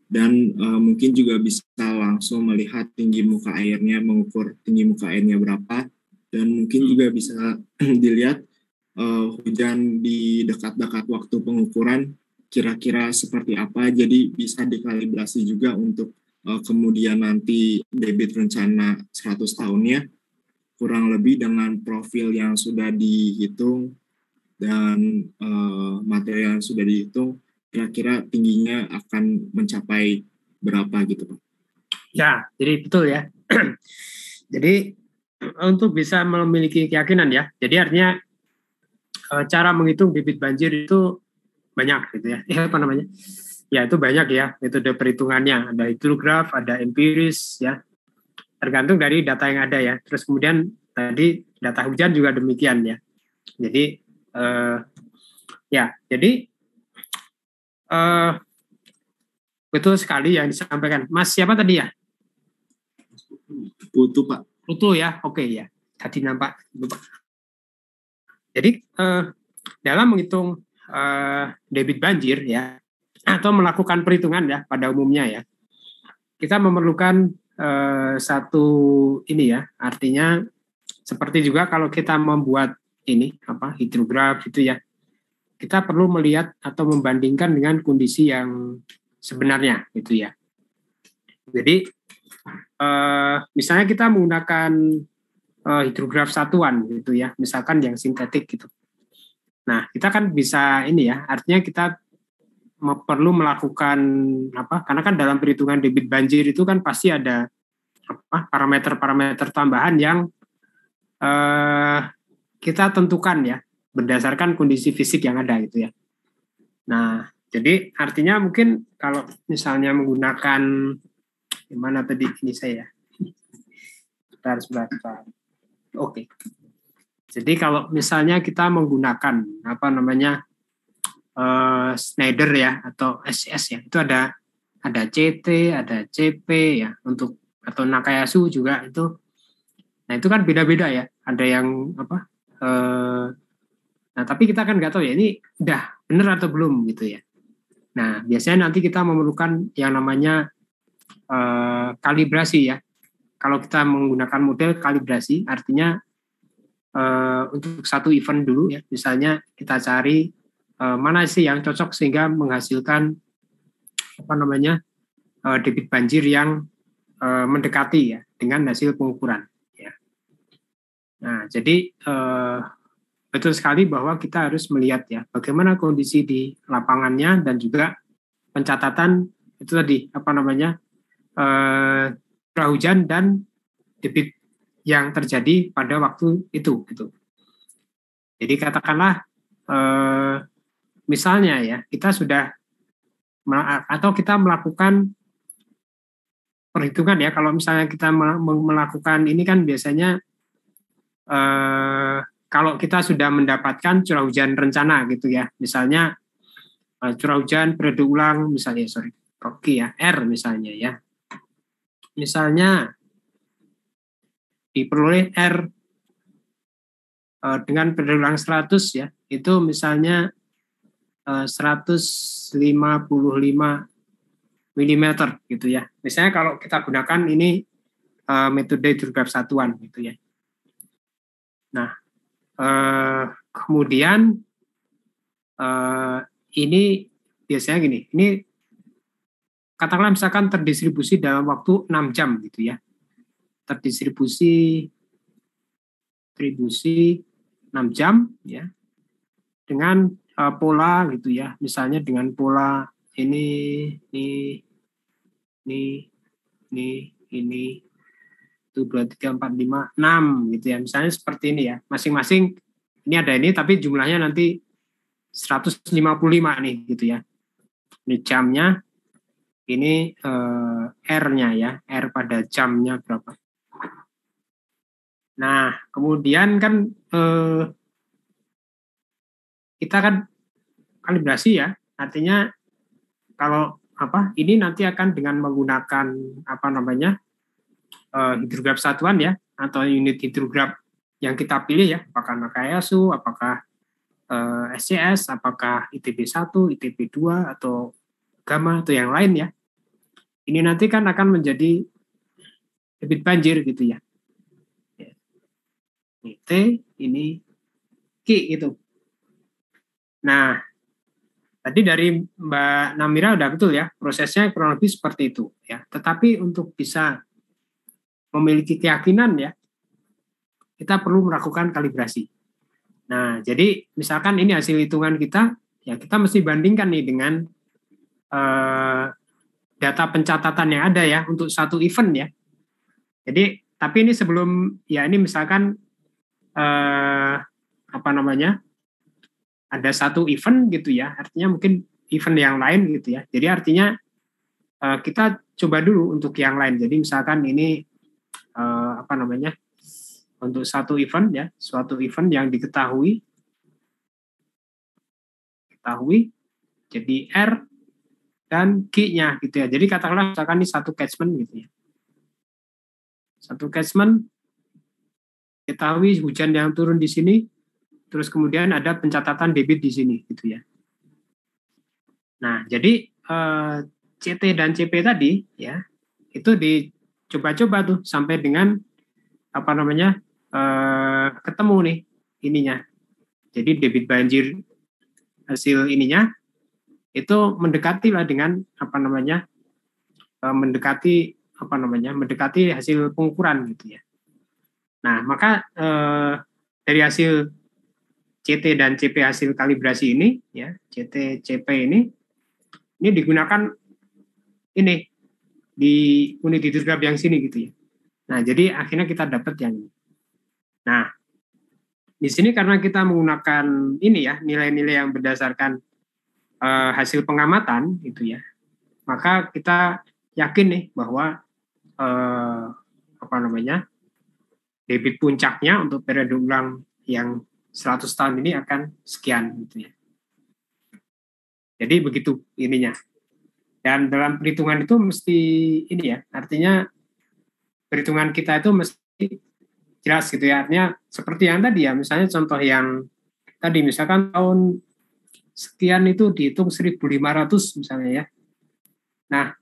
dan mungkin juga bisa langsung melihat tinggi muka airnya, mengukur tinggi muka airnya berapa, dan mungkin juga bisa dilihat hujan di dekat-dekat waktu pengukuran kira-kira seperti apa, jadi bisa dikalibrasi juga untuk kemudian nanti debit rencana 100 tahunnya kurang lebih dengan profil yang sudah dihitung dan material yang sudah dihitung, kira-kira tingginya akan mencapai berapa gitu Pak. Ya, jadi betul ya. Jadi untuk bisa memiliki keyakinan ya, jadi artinya cara menghitung debit banjir itu banyak gitu ya. Apa namanya? Ya itu banyak ya, metode perhitungannya. Ada hidrograf, ada empiris ya. Tergantung dari data yang ada ya. Terus kemudian tadi data hujan juga demikian ya. Jadi betul sekali yang disampaikan. Mas siapa tadi ya? Putu Pak. Putu ya, oke ya. Tadi nampak. Jadi dalam menghitung debit banjir ya, atau melakukan perhitungan ya pada umumnya ya, kita memerlukan satu ini ya, artinya seperti juga kalau kita membuat ini hidrograf itu ya, kita perlu melihat atau membandingkan dengan kondisi yang sebenarnya gitu ya. Jadi misalnya kita menggunakan hidrograf satuan gitu ya, misalkan yang sintetik gitu. Nah, kita kan bisa ini ya, artinya kita perlu melakukan karena kan dalam perhitungan debit banjir itu kan pasti ada parameter-parameter tambahan yang kita tentukan ya berdasarkan kondisi fisik yang ada gitu ya. Nah, jadi artinya mungkin kalau misalnya menggunakan gimana tadi ini saya. Sebentar. Oke. Jadi kalau misalnya kita menggunakan Schneider ya atau SS ya, itu ada CT, ada CP ya untuk atau Nakayasu juga itu. Nah itu kan beda-beda ya. Ada yang nah tapi kita kan nggak tahu ya ini udah benar atau belum gitu ya. Nah biasanya nanti kita memerlukan yang namanya kalibrasi ya. Kalau kita menggunakan model kalibrasi artinya untuk satu event dulu ya, misalnya kita cari mana sih yang cocok sehingga menghasilkan debit banjir yang mendekati ya dengan hasil pengukuran ya. Nah jadi betul sekali bahwa kita harus melihat ya bagaimana kondisi di lapangannya dan juga pencatatan itu tadi curah hujan dan debit yang terjadi pada waktu itu gitu. Jadi katakanlah misalnya ya kita sudah atau kita melakukan perhitungan ya, kalau misalnya kita melakukan ini kan biasanya kalau kita sudah mendapatkan curah hujan rencana gitu ya, misalnya curah hujan periode ulang misalnya R misalnya ya, misalnya diperoleh R dengan periode ulang 100 ya, itu misalnya 155 mm gitu ya. Misalnya kalau kita gunakan ini metode hidrograf satuan gitu ya. Nah, kemudian ini biasanya gini, ini katakanlah misalkan terdistribusi dalam waktu 6 jam gitu ya. Terdistribusi 6 jam ya. Dengan pola gitu ya. Misalnya dengan pola ini. 2, 3, 4, 5, 6 gitu ya. Misalnya seperti ini ya. Masing-masing ini ada ini tapi jumlahnya nanti 155 nih gitu ya. Ini jamnya, ini R-nya ya. R pada jamnya berapa. Nah, kemudian kan kita kan kalibrasi ya. Artinya kalau ini nanti akan dengan menggunakan hidrograf satuan ya, atau unit hidrograf yang kita pilih ya, apakah Makayasu, apakah SCS, apakah ITB1, ITB2 atau Gamma atau yang lain ya. Ini nanti kan akan menjadi debit banjir gitu ya. Ini T, ini Q gitu. Nah, tadi dari Mbak Namira udah betul ya, prosesnya kurang lebih seperti itu ya. Tetapi untuk bisa memiliki keyakinan ya, kita perlu melakukan kalibrasi. Nah, jadi misalkan ini hasil hitungan kita, ya kita mesti bandingkan nih dengan data pencatatan yang ada ya untuk satu event ya. Jadi, tapi ini sebelum ya ini misalkan ada satu event gitu ya, artinya mungkin event yang lain gitu ya. Jadi artinya kita coba dulu untuk yang lain. Jadi misalkan ini untuk satu event ya, suatu event yang diketahui jadi R dan Q-nya gitu ya. Jadi katakanlah misalkan ini satu catchment gitu ya. Satu catchment ketahui hujan yang turun di sini, terus kemudian ada pencatatan debit di sini gitu ya. Nah, jadi CT dan CP tadi ya itu dicoba-coba tuh sampai dengan ketemu nih ininya. Jadi debit banjir hasil ininya itu mendekati lah dengan mendekati hasil pengukuran gitu ya. Nah, maka dari hasil CT dan CP hasil kalibrasi ini ya, CT CP ini digunakan ini di unit hidrograf yang sini gitu ya. Nah, jadi akhirnya kita dapat yang ini. Nah, di sini karena kita menggunakan ini ya, nilai-nilai yang berdasarkan hasil pengamatan gitu ya, maka kita yakin nih bahwa debit puncaknya untuk periode ulang yang 100 tahun ini akan sekian gitu ya. Jadi begitu ininya. Dan dalam perhitungan itu mesti ini ya, artinya perhitungan kita itu mesti jelas gitu ya. Artinya seperti yang tadi ya, misalnya contoh yang tadi misalkan tahun sekian itu dihitung 1.500 misalnya ya. Nah,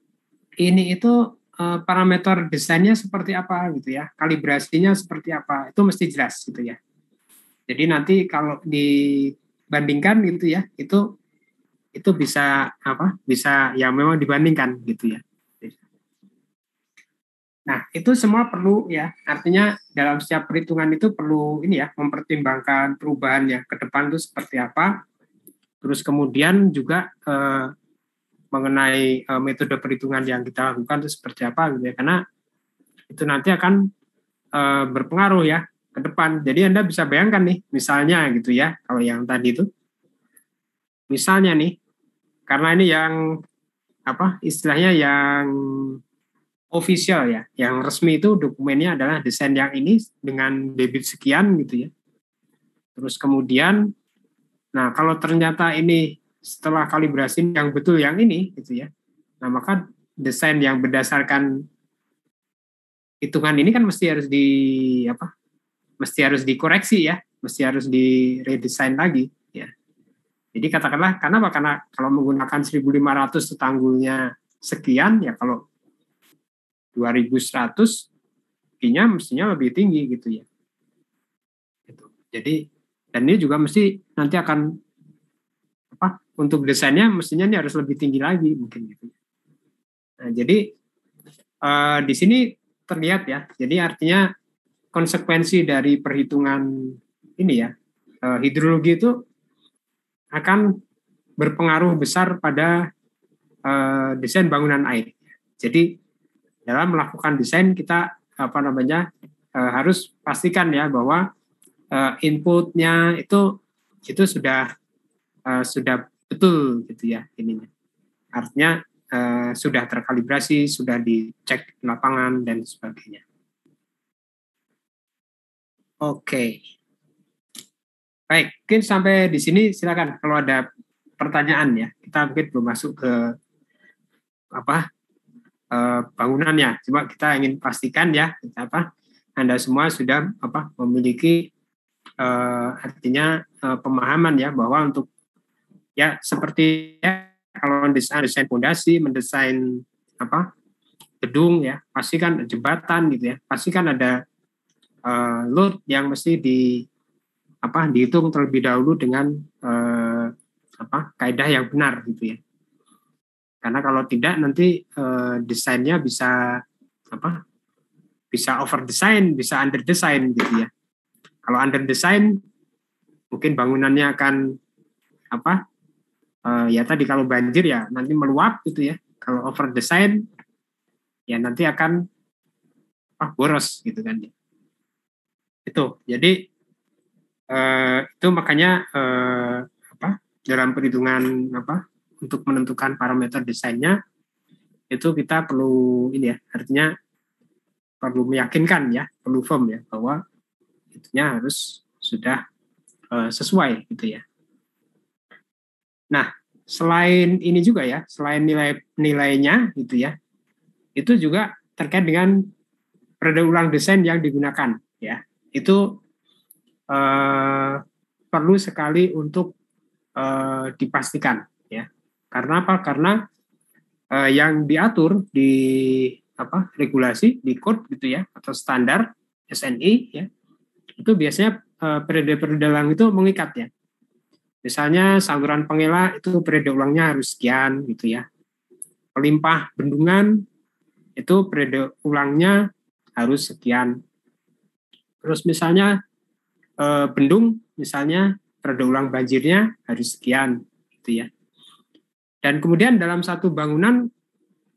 ini itu parameter desainnya seperti apa gitu ya, kalibrasinya seperti apa, itu mesti jelas gitu ya. Jadi nanti kalau dibandingkan gitu ya, itu bisa bisa ya memang dibandingkan gitu ya. Nah, itu semua perlu ya, artinya dalam setiap perhitungan itu perlu ini ya, mempertimbangkan perubahannya ke depan itu seperti apa. Terus kemudian juga mengenai metode perhitungan yang kita lakukan itu seperti apa gitu ya, karena itu nanti akan berpengaruh ya ke depan. Jadi Anda bisa bayangkan nih, misalnya gitu ya, kalau yang tadi itu, misalnya nih, karena ini yang istilahnya yang official ya, yang resmi itu dokumennya adalah desain yang ini dengan debit sekian gitu ya. Terus kemudian, nah kalau ternyata ini setelah kalibrasi yang betul yang ini gitu ya, nah maka desain yang berdasarkan hitungan ini kan mesti harus dikoreksi ya, mesti harus diredesain lagi ya. Jadi katakanlah karena kalau menggunakan 1.500 tanggulnya sekian ya, kalau 2.100 Q-nya mestinya lebih tinggi gitu ya. Gitu. Jadi dan ini juga mesti nanti akan untuk desainnya mestinya ini harus lebih tinggi lagi mungkin gitu. Nah, jadi di sini terlihat ya. Jadi artinya konsekuensi dari perhitungan ini ya, hidrologi itu akan berpengaruh besar pada desain bangunan air. Jadi dalam melakukan desain kita harus pastikan ya bahwa inputnya itu sudah betul gitu ya ininya. Artinya sudah terkalibrasi, sudah dicek di lapangan dan sebagainya. Oke. Baik, mungkin sampai di sini silakan kalau ada pertanyaan ya. Kita mungkin belum masuk ke bangunannya. Cuma kita ingin pastikan ya Anda semua sudah memiliki artinya pemahaman ya bahwa untuk ya seperti ya kalau mendesain fondasi, mendesain gedung ya, pasti kan jembatan gitu ya, pasti kan ada load yang mesti dihitung terlebih dahulu dengan kaidah yang benar gitu ya. Karena kalau tidak nanti desainnya bisa over design, bisa under design gitu ya. Kalau under design mungkin bangunannya akan ya tadi kalau banjir ya nanti meluap gitu ya. Kalau over design ya nanti akan boros gitu kan. Itu. Jadi itu makanya dalam perhitungan untuk menentukan parameter desainnya itu kita perlu ini ya, artinya perlu meyakinkan ya, perlu firm ya bahwa itunya harus sudah sesuai gitu ya. Nah, selain ini juga ya, selain nilainya gitu ya, itu juga terkait dengan periode ulang desain yang digunakan ya. Itu perlu sekali untuk dipastikan ya. Karena apa? Karena yang diatur di regulasi di code gitu ya atau standar SNI ya itu biasanya periode ulang itu mengikat ya. Misalnya saluran pengela itu periode ulangnya harus sekian gitu ya. Pelimpah bendungan itu periode ulangnya harus sekian. Terus misalnya bendung misalnya periode ulang banjirnya harus sekian gitu ya. Dan kemudian dalam satu bangunan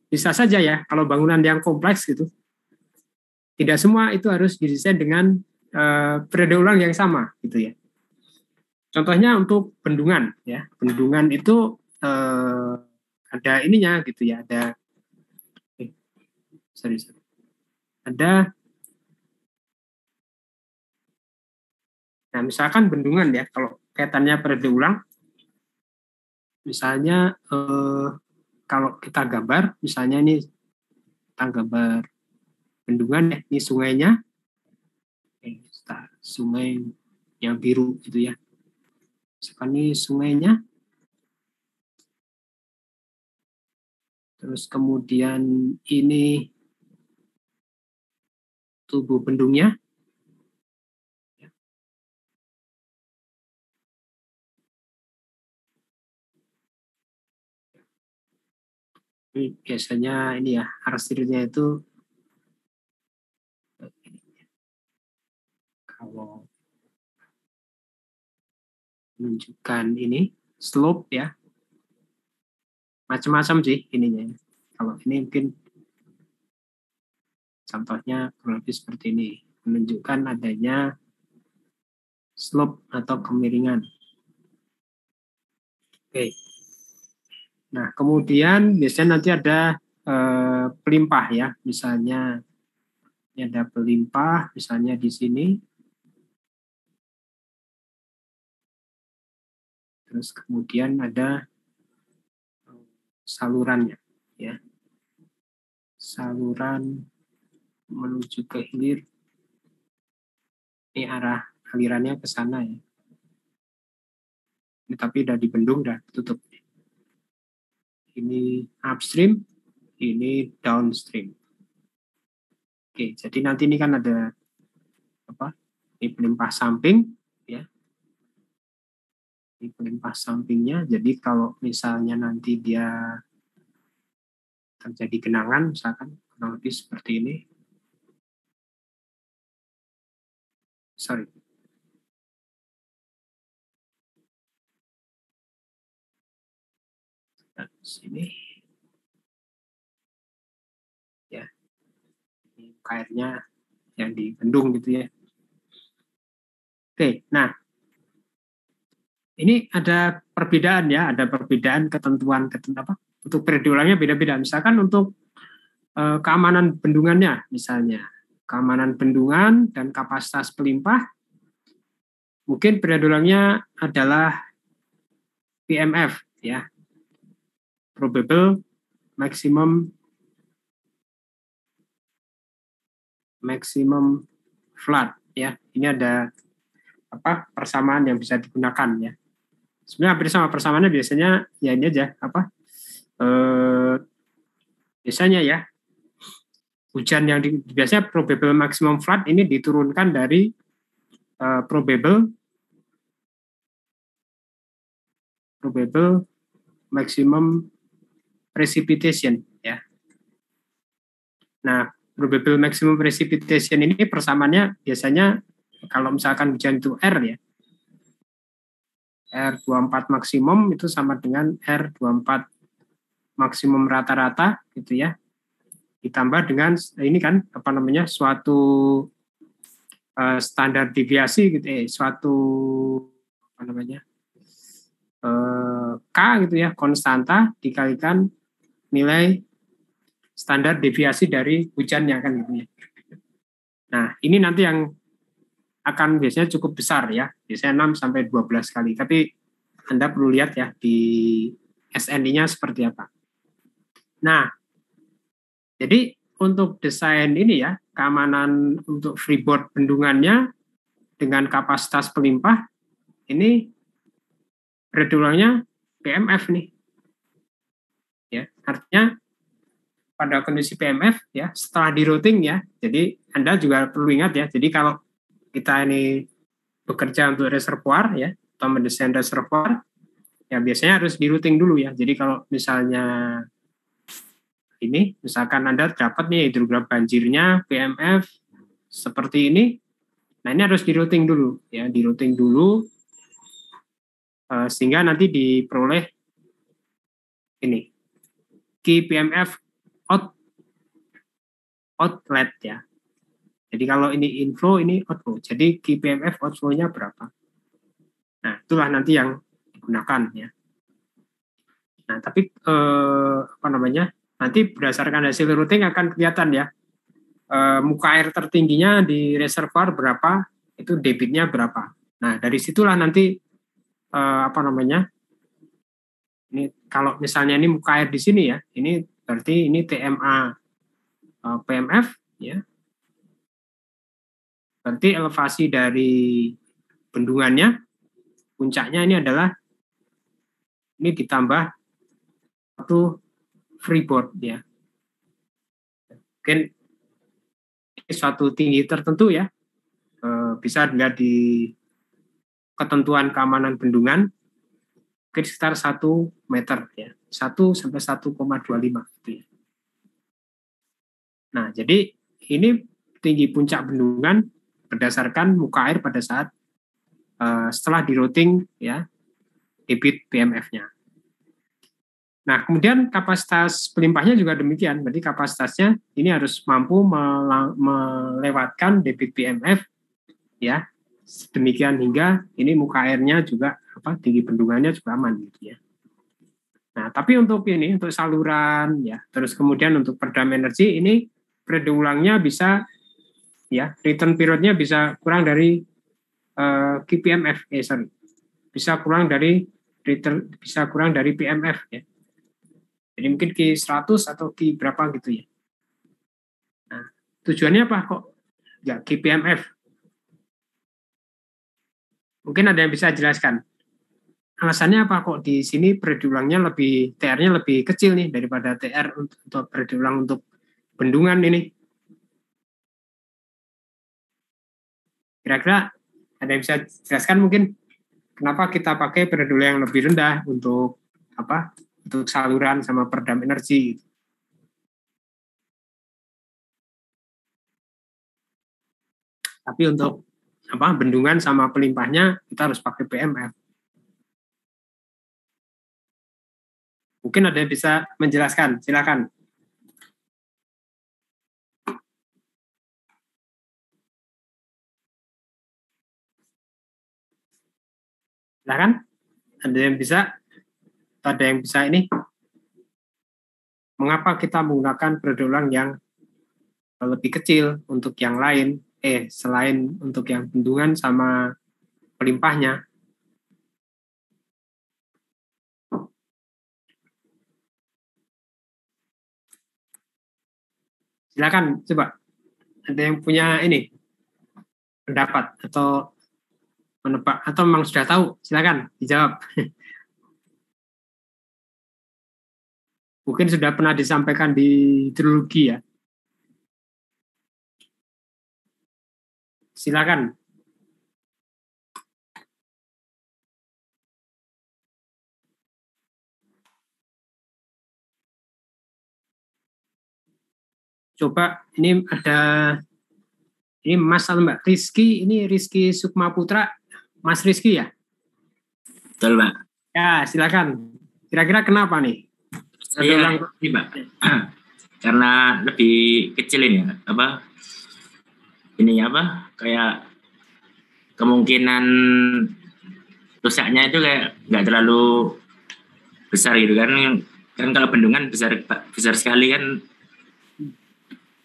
bisa saja ya kalau bangunan yang kompleks gitu tidak semua itu harus didesain dengan periode ulang yang sama gitu ya. Contohnya untuk bendungan ya, bendungan itu ada ininya gitu ya, ada ada nah misalkan bendungan ya kalau kaitannya periode ulang misalnya kalau kita gambar misalnya ini kita gambar bendungan ya, ini sungainya sungai yang biru gitu ya. Misalkan ini sungainya, terus kemudian ini tubuh bendungnya. Ini biasanya ini ya, arsirnya itu kalau menunjukkan ini slope ya, macam-macam sih ininya. Kalau ini mungkin contohnya kurang lebih seperti ini, menunjukkan adanya slope atau kemiringan. Oke. Nah, kemudian biasanya nanti ada pelimpah ya, misalnya ini ada pelimpah, misalnya di sini. Terus kemudian ada salurannya ya. Saluran menuju ke hilir. Ini arah alirannya ke sana ya. Ini tapi udah dibendung, udah tutup. Ini upstream, ini downstream. Oke, jadi nanti ini kan ada ini pelimpah samping ya. Ini pelimpah sampingnya. Jadi kalau misalnya nanti dia terjadi genangan misalkan kurang lebih seperti ini. Sorry. Sini ya, ini muka airnya yang dibendung gitu ya. Oke, nah ini ada perbedaan ya, ada perbedaan ketentuan untuk periode ulangnya beda-beda. Misalkan untuk keamanan bendungannya, misalnya keamanan bendungan dan kapasitas pelimpah, mungkin periode ulangnya adalah PMF ya, probable maximum flood ya. Ini ada persamaan yang bisa digunakan ya. Sebenarnya hampir sama persamaannya, biasanya ya ini aja biasanya ya hujan yang biasanya probable maximum flood ini diturunkan dari probable maximum precipitation ya. Nah, probable maximum precipitation ini persamaannya biasanya kalau misalkan hujan itu R ya, R24 maksimum itu sama dengan R24 maksimum rata-rata gitu ya, ditambah dengan ini kan suatu standar deviasi gitu, suatu K gitu ya, konstanta dikalikan nilai standar deviasi dari hujannya kan gitu ya. Nah, ini nanti yang akan biasanya cukup besar ya, biasanya 6 sampai 12 kali. Tapi Anda perlu lihat ya di SNI-nya seperti apa. Nah, jadi untuk desain ini ya, keamanan untuk freeboard bendungannya dengan kapasitas pelimpah, ini periode ulangnya PMF nih. Ya, artinya pada kondisi PMF ya, setelah di routing ya. Jadi Anda juga perlu ingat ya. Jadi kalau kita ini bekerja untuk reservoir ya, atau mendesain reservoir, ya biasanya harus di routing dulu ya. Jadi kalau misalnya ini, misalkan Anda dapat nih hidrogram banjirnya PMF seperti ini, nah ini harus di routing dulu ya, di routing dulu sehingga nanti diperoleh ini key PMF outlet ya. Jadi kalau ini inflow, ini outflow. Jadi key PMF outflow-nya berapa? Nah, itulah nanti yang digunakan ya. Nah, tapi nanti berdasarkan hasil routing akan kelihatan ya. Muka air tertingginya di reservoir berapa, itu debitnya berapa. Nah, dari situlah nanti ini kalau misalnya ini muka air di sini ya, ini berarti ini TMA PMF ya. Berarti elevasi dari bendungannya, puncaknya ini adalah ini ditambah satu freeboard ya. Mungkin ini suatu tinggi tertentu ya, bisa dilihat di ketentuan keamanan bendungan, mungkin sekitar 1 meter ya, 1 sampai 1,25 gitu ya. Nah, jadi ini tinggi puncak bendungan berdasarkan muka air pada saat setelah di routing ya, debit PMF-nya. Nah, kemudian kapasitas pelimpahnya juga demikian. Berarti kapasitasnya ini harus mampu melewatkan debit PMF ya, demikian hingga ini muka airnya juga tinggi bendungannya juga aman gitu ya. Nah, tapi untuk ini, untuk saluran ya, terus kemudian untuk peredam energi ini periode ulangnya bisa ya, return periodnya bisa kurang dari KPMF, bisa kurang dari return, bisa kurang dari PMF ya. Jadi mungkin Q100 atau Q berapa gitu ya. Nah, tujuannya apa kok nggak KPMF? Mungkin ada yang bisa jelaskan. Alasannya apa kok di sini periode ulangnya lebih, TR-nya lebih kecil nih daripada TR untuk periode ulang untuk bendungan ini. Kira-kira ada yang bisa jelaskan mungkin kenapa kita pakai periode ulang yang lebih rendah untuk untuk saluran sama peredam energi. Tapi untuk bendungan sama pelimpahnya kita harus pakai PMF. Mungkin ada yang bisa menjelaskan, silakan. Silakan. Ada yang bisa ini? Mengapa kita menggunakan periode ulang yang lebih kecil untuk yang lain? Selain untuk yang bendungan sama pelimpahnya. Silakan, coba. Ada yang punya ini pendapat atau menebak atau memang sudah tahu? Silakan dijawab. Mungkin sudah pernah disampaikan di hidrologi ya. Silakan. Coba ini Mas atau Mbak Rizky, ini Rizky Sukma Putra, Mas Rizky ya? Betul, Mbak. Ya, silakan. Kira-kira kenapa nih? Ini, Mbak. Karena lebih kecil ini ya, kayak kemungkinan rusaknya itu kayak nggak terlalu besar gitu kan kalau bendungan besar sekali kan,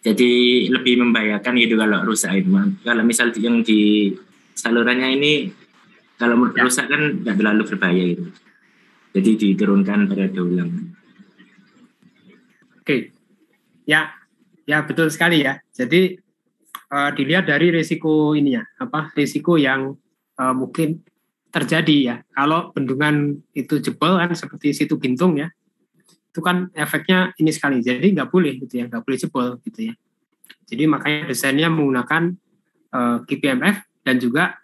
jadi lebih membahayakan gitu kalau rusak itu. Kalau misal yang di salurannya ini kalau rusak kan nggak terlalu berbahaya gitu, jadi diturunkan periode ulang. Oke, ya betul sekali ya. Jadi dilihat dari risiko ininya, risiko yang mungkin terjadi ya. Kalau bendungan itu jebol kan seperti Situ Gintung ya, itu kan efeknya ini sekali. Jadi nggak boleh gitu ya, nggak boleh jebol gitu ya. Jadi makanya desainnya menggunakan KPMF dan juga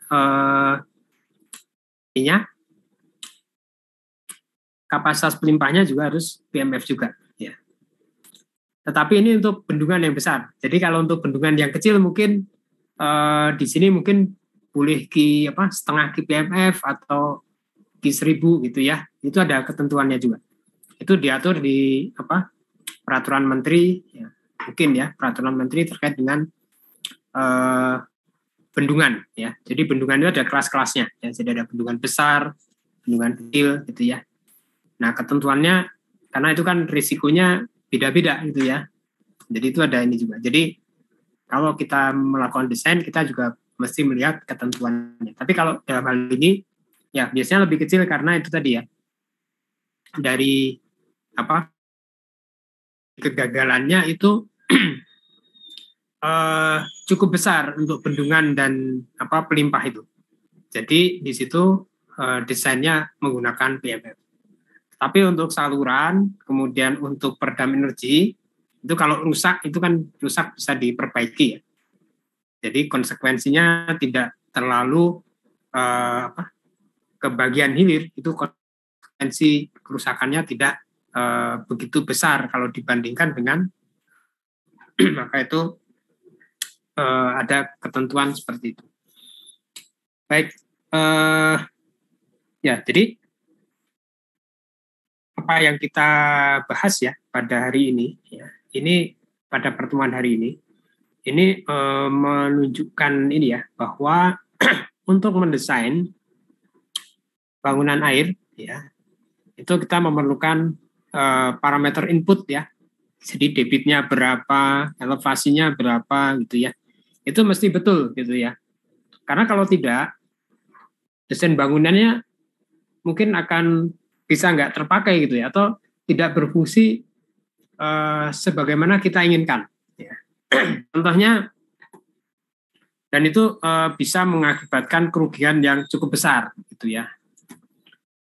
kapasitas pelimpahnya juga harus PMF juga. Tetapi ini untuk bendungan yang besar. Jadi kalau untuk bendungan yang kecil mungkin di sini mungkin boleh setengah KPMF atau Q1000 gitu ya. Itu ada ketentuannya juga. Itu diatur di peraturan menteri ya. Mungkin ya peraturan menteri terkait dengan bendungan ya. Jadi bendungan itu ada kelas-kelasnya ya. Jadi ada bendungan besar, bendungan kecil gitu ya. Nah, ketentuannya karena itu kan risikonya beda-beda gitu ya. Jadi itu ada ini juga. Jadi kalau kita melakukan desain, kita juga mesti melihat ketentuannya. Tapi kalau dalam hal ini, ya biasanya lebih kecil karena itu tadi ya, dari kegagalannya itu cukup besar untuk bendungan dan pelimpah itu. Jadi di situ desainnya menggunakan PMF. Tapi untuk saluran, kemudian untuk peredam energi, itu kalau rusak, itu kan rusak bisa diperbaiki ya. Jadi konsekuensinya tidak terlalu ke bagian hilir, itu konsekuensi kerusakannya tidak begitu besar kalau dibandingkan dengan maka itu ada ketentuan seperti itu. Baik, ya jadi apa yang kita bahas ya pada hari ini ya, ini pada pertemuan hari ini menunjukkan ini ya bahwa untuk mendesain bangunan air ya itu kita memerlukan parameter input ya, jadi debitnya berapa, elevasinya berapa gitu ya, itu mesti betul gitu ya, karena kalau tidak desain bangunannya mungkin akan bisa nggak terpakai gitu ya, atau tidak berfungsi sebagaimana kita inginkan. Ya. Contohnya, dan itu bisa mengakibatkan kerugian yang cukup besar, gitu ya.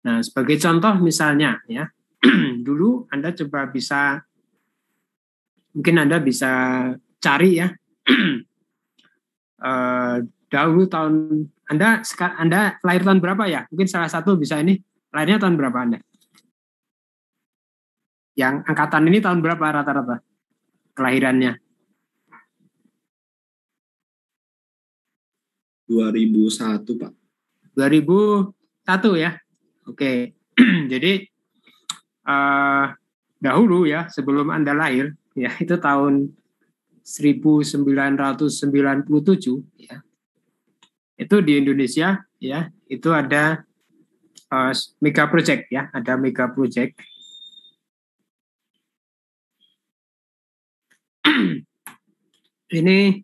Nah, sebagai contoh misalnya, ya, dulu Anda coba mungkin Anda bisa cari ya, dahulu tahun Anda lahir tahun berapa ya? Mungkin salah satu bisa ini. Lahirnya tahun berapa Anda? Yang angkatan ini tahun berapa rata-rata kelahirannya? 2001, Pak. 2001 ya? Oke. Jadi dahulu ya, sebelum Anda lahir, ya itu tahun 1997 ya. Itu di Indonesia ya, itu ada mega project ya, ada mega project. Ini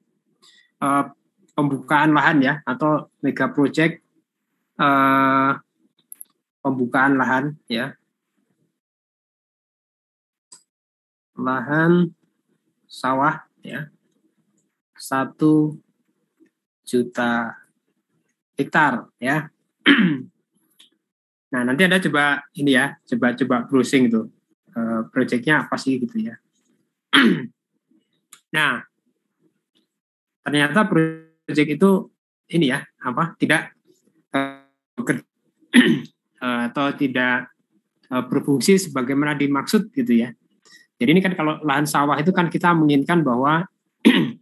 pembukaan lahan ya, atau mega project pembukaan lahan ya, lahan sawah ya, 1 juta hektar ya. Nah, nanti Anda coba ini ya, coba browsing itu proyeknya apa sih gitu ya. Nah, ternyata proyek itu ini ya, apa, tidak atau tidak berfungsi sebagaimana dimaksud gitu ya. Jadi ini kan kalau lahan sawah itu kan kita menginginkan bahwa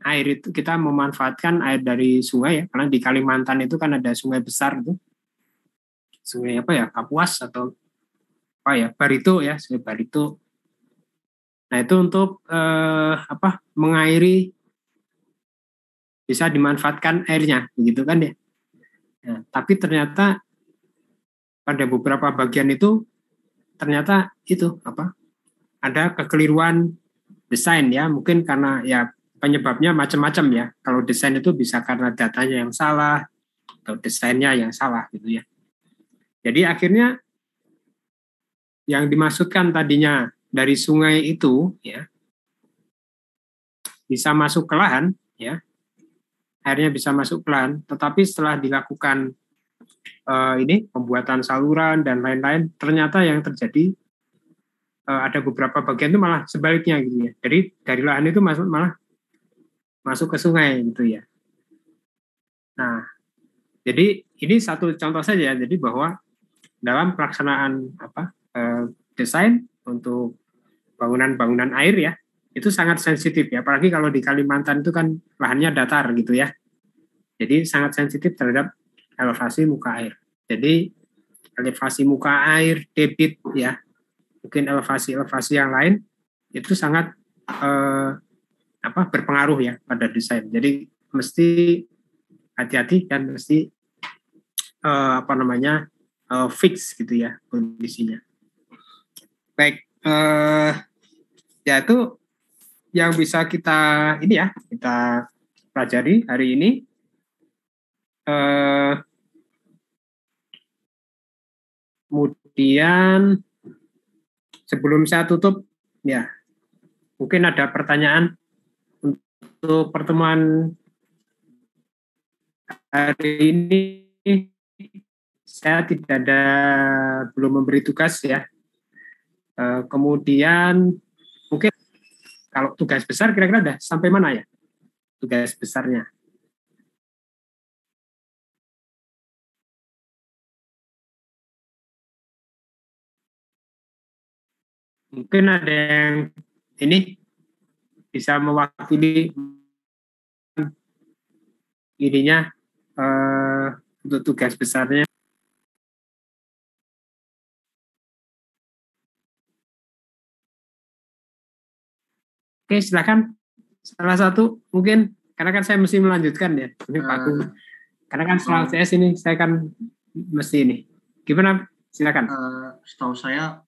air itu kita memanfaatkan air dari sungai ya, karena di Kalimantan itu kan ada sungai besar itu. Sungai apa ya, Kapuas atau apa ya, Barito ya, Sungai Barito. Nah itu untuk mengairi, bisa dimanfaatkan airnya, begitu kan ya. Nah, tapi ternyata pada beberapa bagian itu ternyata itu ada kekeliruan desain ya, mungkin karena ya penyebabnya macam-macam ya. Kalau desain itu bisa karena datanya yang salah atau desainnya yang salah gitu ya. Jadi akhirnya yang dimaksudkan tadinya dari sungai itu ya bisa masuk ke lahan ya, airnya bisa masuk ke lahan, tetapi setelah dilakukan ini pembuatan saluran dan lain-lain, ternyata yang terjadi ada beberapa bagian itu malah sebaliknya gitu ya. Jadi dari lahan itu malah masuk ke sungai gitu ya. Nah, jadi ini satu contoh saja. Jadi bahwa dalam pelaksanaan desain untuk bangunan-bangunan air ya, itu sangat sensitif ya, apalagi kalau di Kalimantan itu kan lahannya datar gitu ya. Jadi sangat sensitif terhadap elevasi muka air. Jadi elevasi muka air, debit ya, mungkin elevasi yang lain itu sangat berpengaruh ya pada desain. Jadi mesti hati-hati dan mesti fix gitu ya kondisinya. Baik, ya itu yang bisa kita pelajari hari ini. Kemudian sebelum saya tutup ya, mungkin ada pertanyaan untuk pertemuan hari ini. Saya belum memberi tugas ya. Kemudian mungkin kalau tugas besar kira-kira udah sampai mana ya tugas besarnya? Mungkin ada yang ini bisa mewakili ininya untuk tugas besarnya. Oke, silakan. Salah satu mungkin, karena kan saya mesti melanjutkan ya. Ini Pak Agung. Karena kan setelah CS ini saya kan mesti ini. Gimana? Silakan. Setahu saya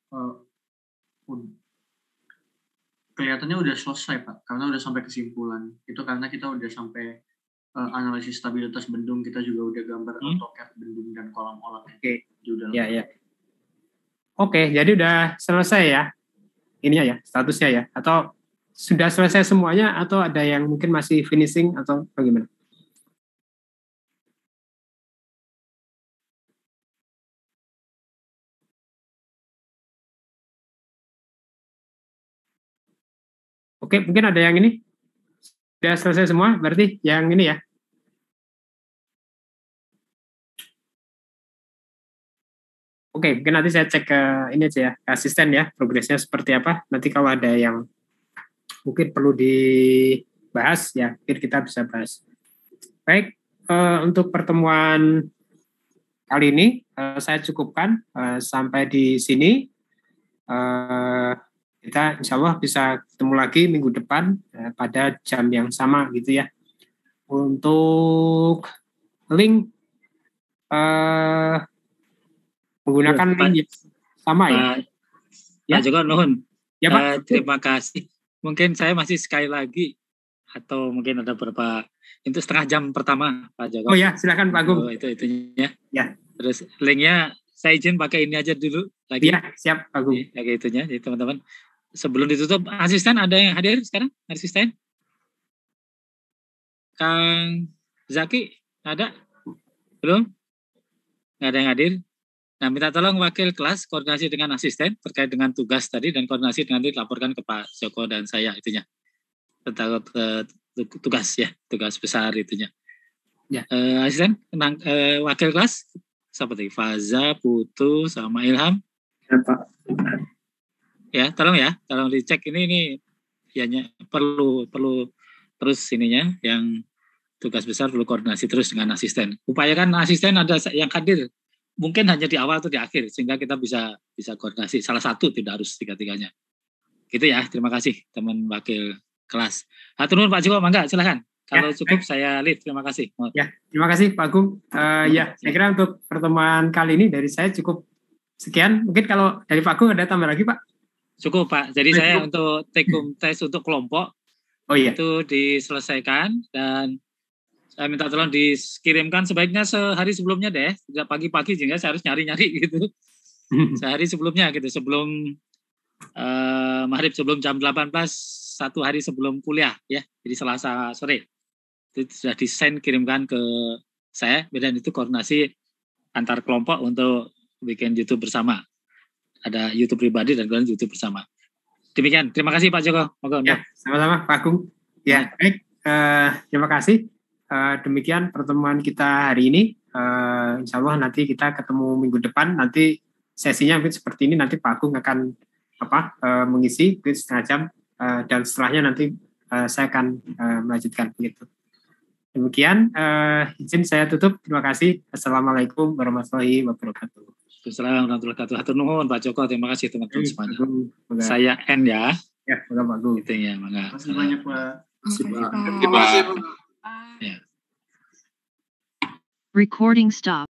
kelihatannya udah selesai Pak, karena udah sampai kesimpulan. Itu karena kita udah sampai analisis stabilitas bendung, kita juga udah gambar AutoCAD bendung dan kolam olah. Oke. Ya. Oke, jadi udah selesai ya. Ininya ya, statusnya ya. Atau sudah selesai semuanya atau ada yang mungkin masih finishing atau bagaimana? Oke, mungkin ada yang ini sudah selesai semua, berarti yang ini ya. Oke, mungkin nanti saya cek ke ini aja ya, ke asisten ya, progresnya seperti apa. Nanti kalau ada yang mungkin perlu dibahas ya, mungkin kita bisa bahas. Baik, untuk pertemuan kali ini saya cukupkan sampai di sini. Kita insya Allah bisa ketemu lagi minggu depan pada jam yang sama gitu ya. Untuk link menggunakan link yang sama ya. Pak Joko nuhun. Ya Pak. Terima kasih. Mungkin saya masih sekali lagi atau mungkin ada beberapa itu setengah jam pertama Pak Joko. Oh ya, silakan Pak Agung. Itunya. Ya. Terus linknya saya izin pakai ini aja dulu lagi. Ya, siap Pak Agung. Kayak itunya, jadi teman-teman. Sebelum ditutup, asisten ada yang hadir sekarang? Asisten? Kang Zaki ada? Belum? Nggak ada yang hadir? Nah, minta tolong wakil kelas koordinasi dengan asisten terkait dengan tugas tadi dan koordinasi dengan dilaporkan ke Pak Joko dan saya itunya. Tentang tugas besar itunya. Ya. Asisten, wakil kelas seperti Faza, Putu, sama Ilham. Ya, Pak. Tolong dicek ini ya perlu terus ininya yang tugas besar perlu koordinasi terus dengan asisten. Upayakan asisten ada yang hadir. Mungkin hanya di awal atau di akhir sehingga kita bisa koordinasi. Salah satu, tidak harus tiga-tiganya. Gitu ya. Terima kasih teman wakil kelas. Hatur nuhun Pak Joko, mangga silakan. Kalau cukup saya leave. Terima kasih. Ya, terima kasih Pak Agung. Ya, saya kira untuk pertemuan kali ini dari saya cukup sekian. Mungkin kalau dari Pak Agung ada tambah lagi Pak? Cukup Pak. Jadi saya untuk take home test untuk kelompok itu diselesaikan dan saya minta tolong dikirimkan sebaiknya sehari sebelumnya deh, tidak pagi-pagi sehingga saya harus nyari-nyari gitu. Sehari sebelumnya gitu, sebelum maghrib, sebelum jam 18, satu hari sebelum kuliah ya. Jadi Selasa sore. Itu sudah desain kirimkan ke saya, dan itu koordinasi antar kelompok untuk bikin YouTube bersama. Ada YouTube pribadi dan kemudian YouTube bersama. Demikian, terima kasih Pak Joko. Ya, sama-sama Pak Agung. Ya, baik. Terima kasih. Demikian pertemuan kita hari ini. Insya Allah nanti kita ketemu minggu depan. Nanti sesinya mungkin seperti ini. Nanti Pak Agung akan mengisi mungkin setengah jam. Dan setelahnya nanti saya akan melanjutkan begitu. Demikian izin saya tutup. Terima kasih. Assalamualaikum warahmatullahi wabarakatuh. Assalamualaikum warahmatullahi wabarakatuh. Hatur nuhun Pak Joko. Terima kasih teman-teman semuanya. Saya N ya. Ya, Pak Agung. Itu ya, mangga. Terima kasih banyak Pak. Recording stop. Yeah. Recording stop.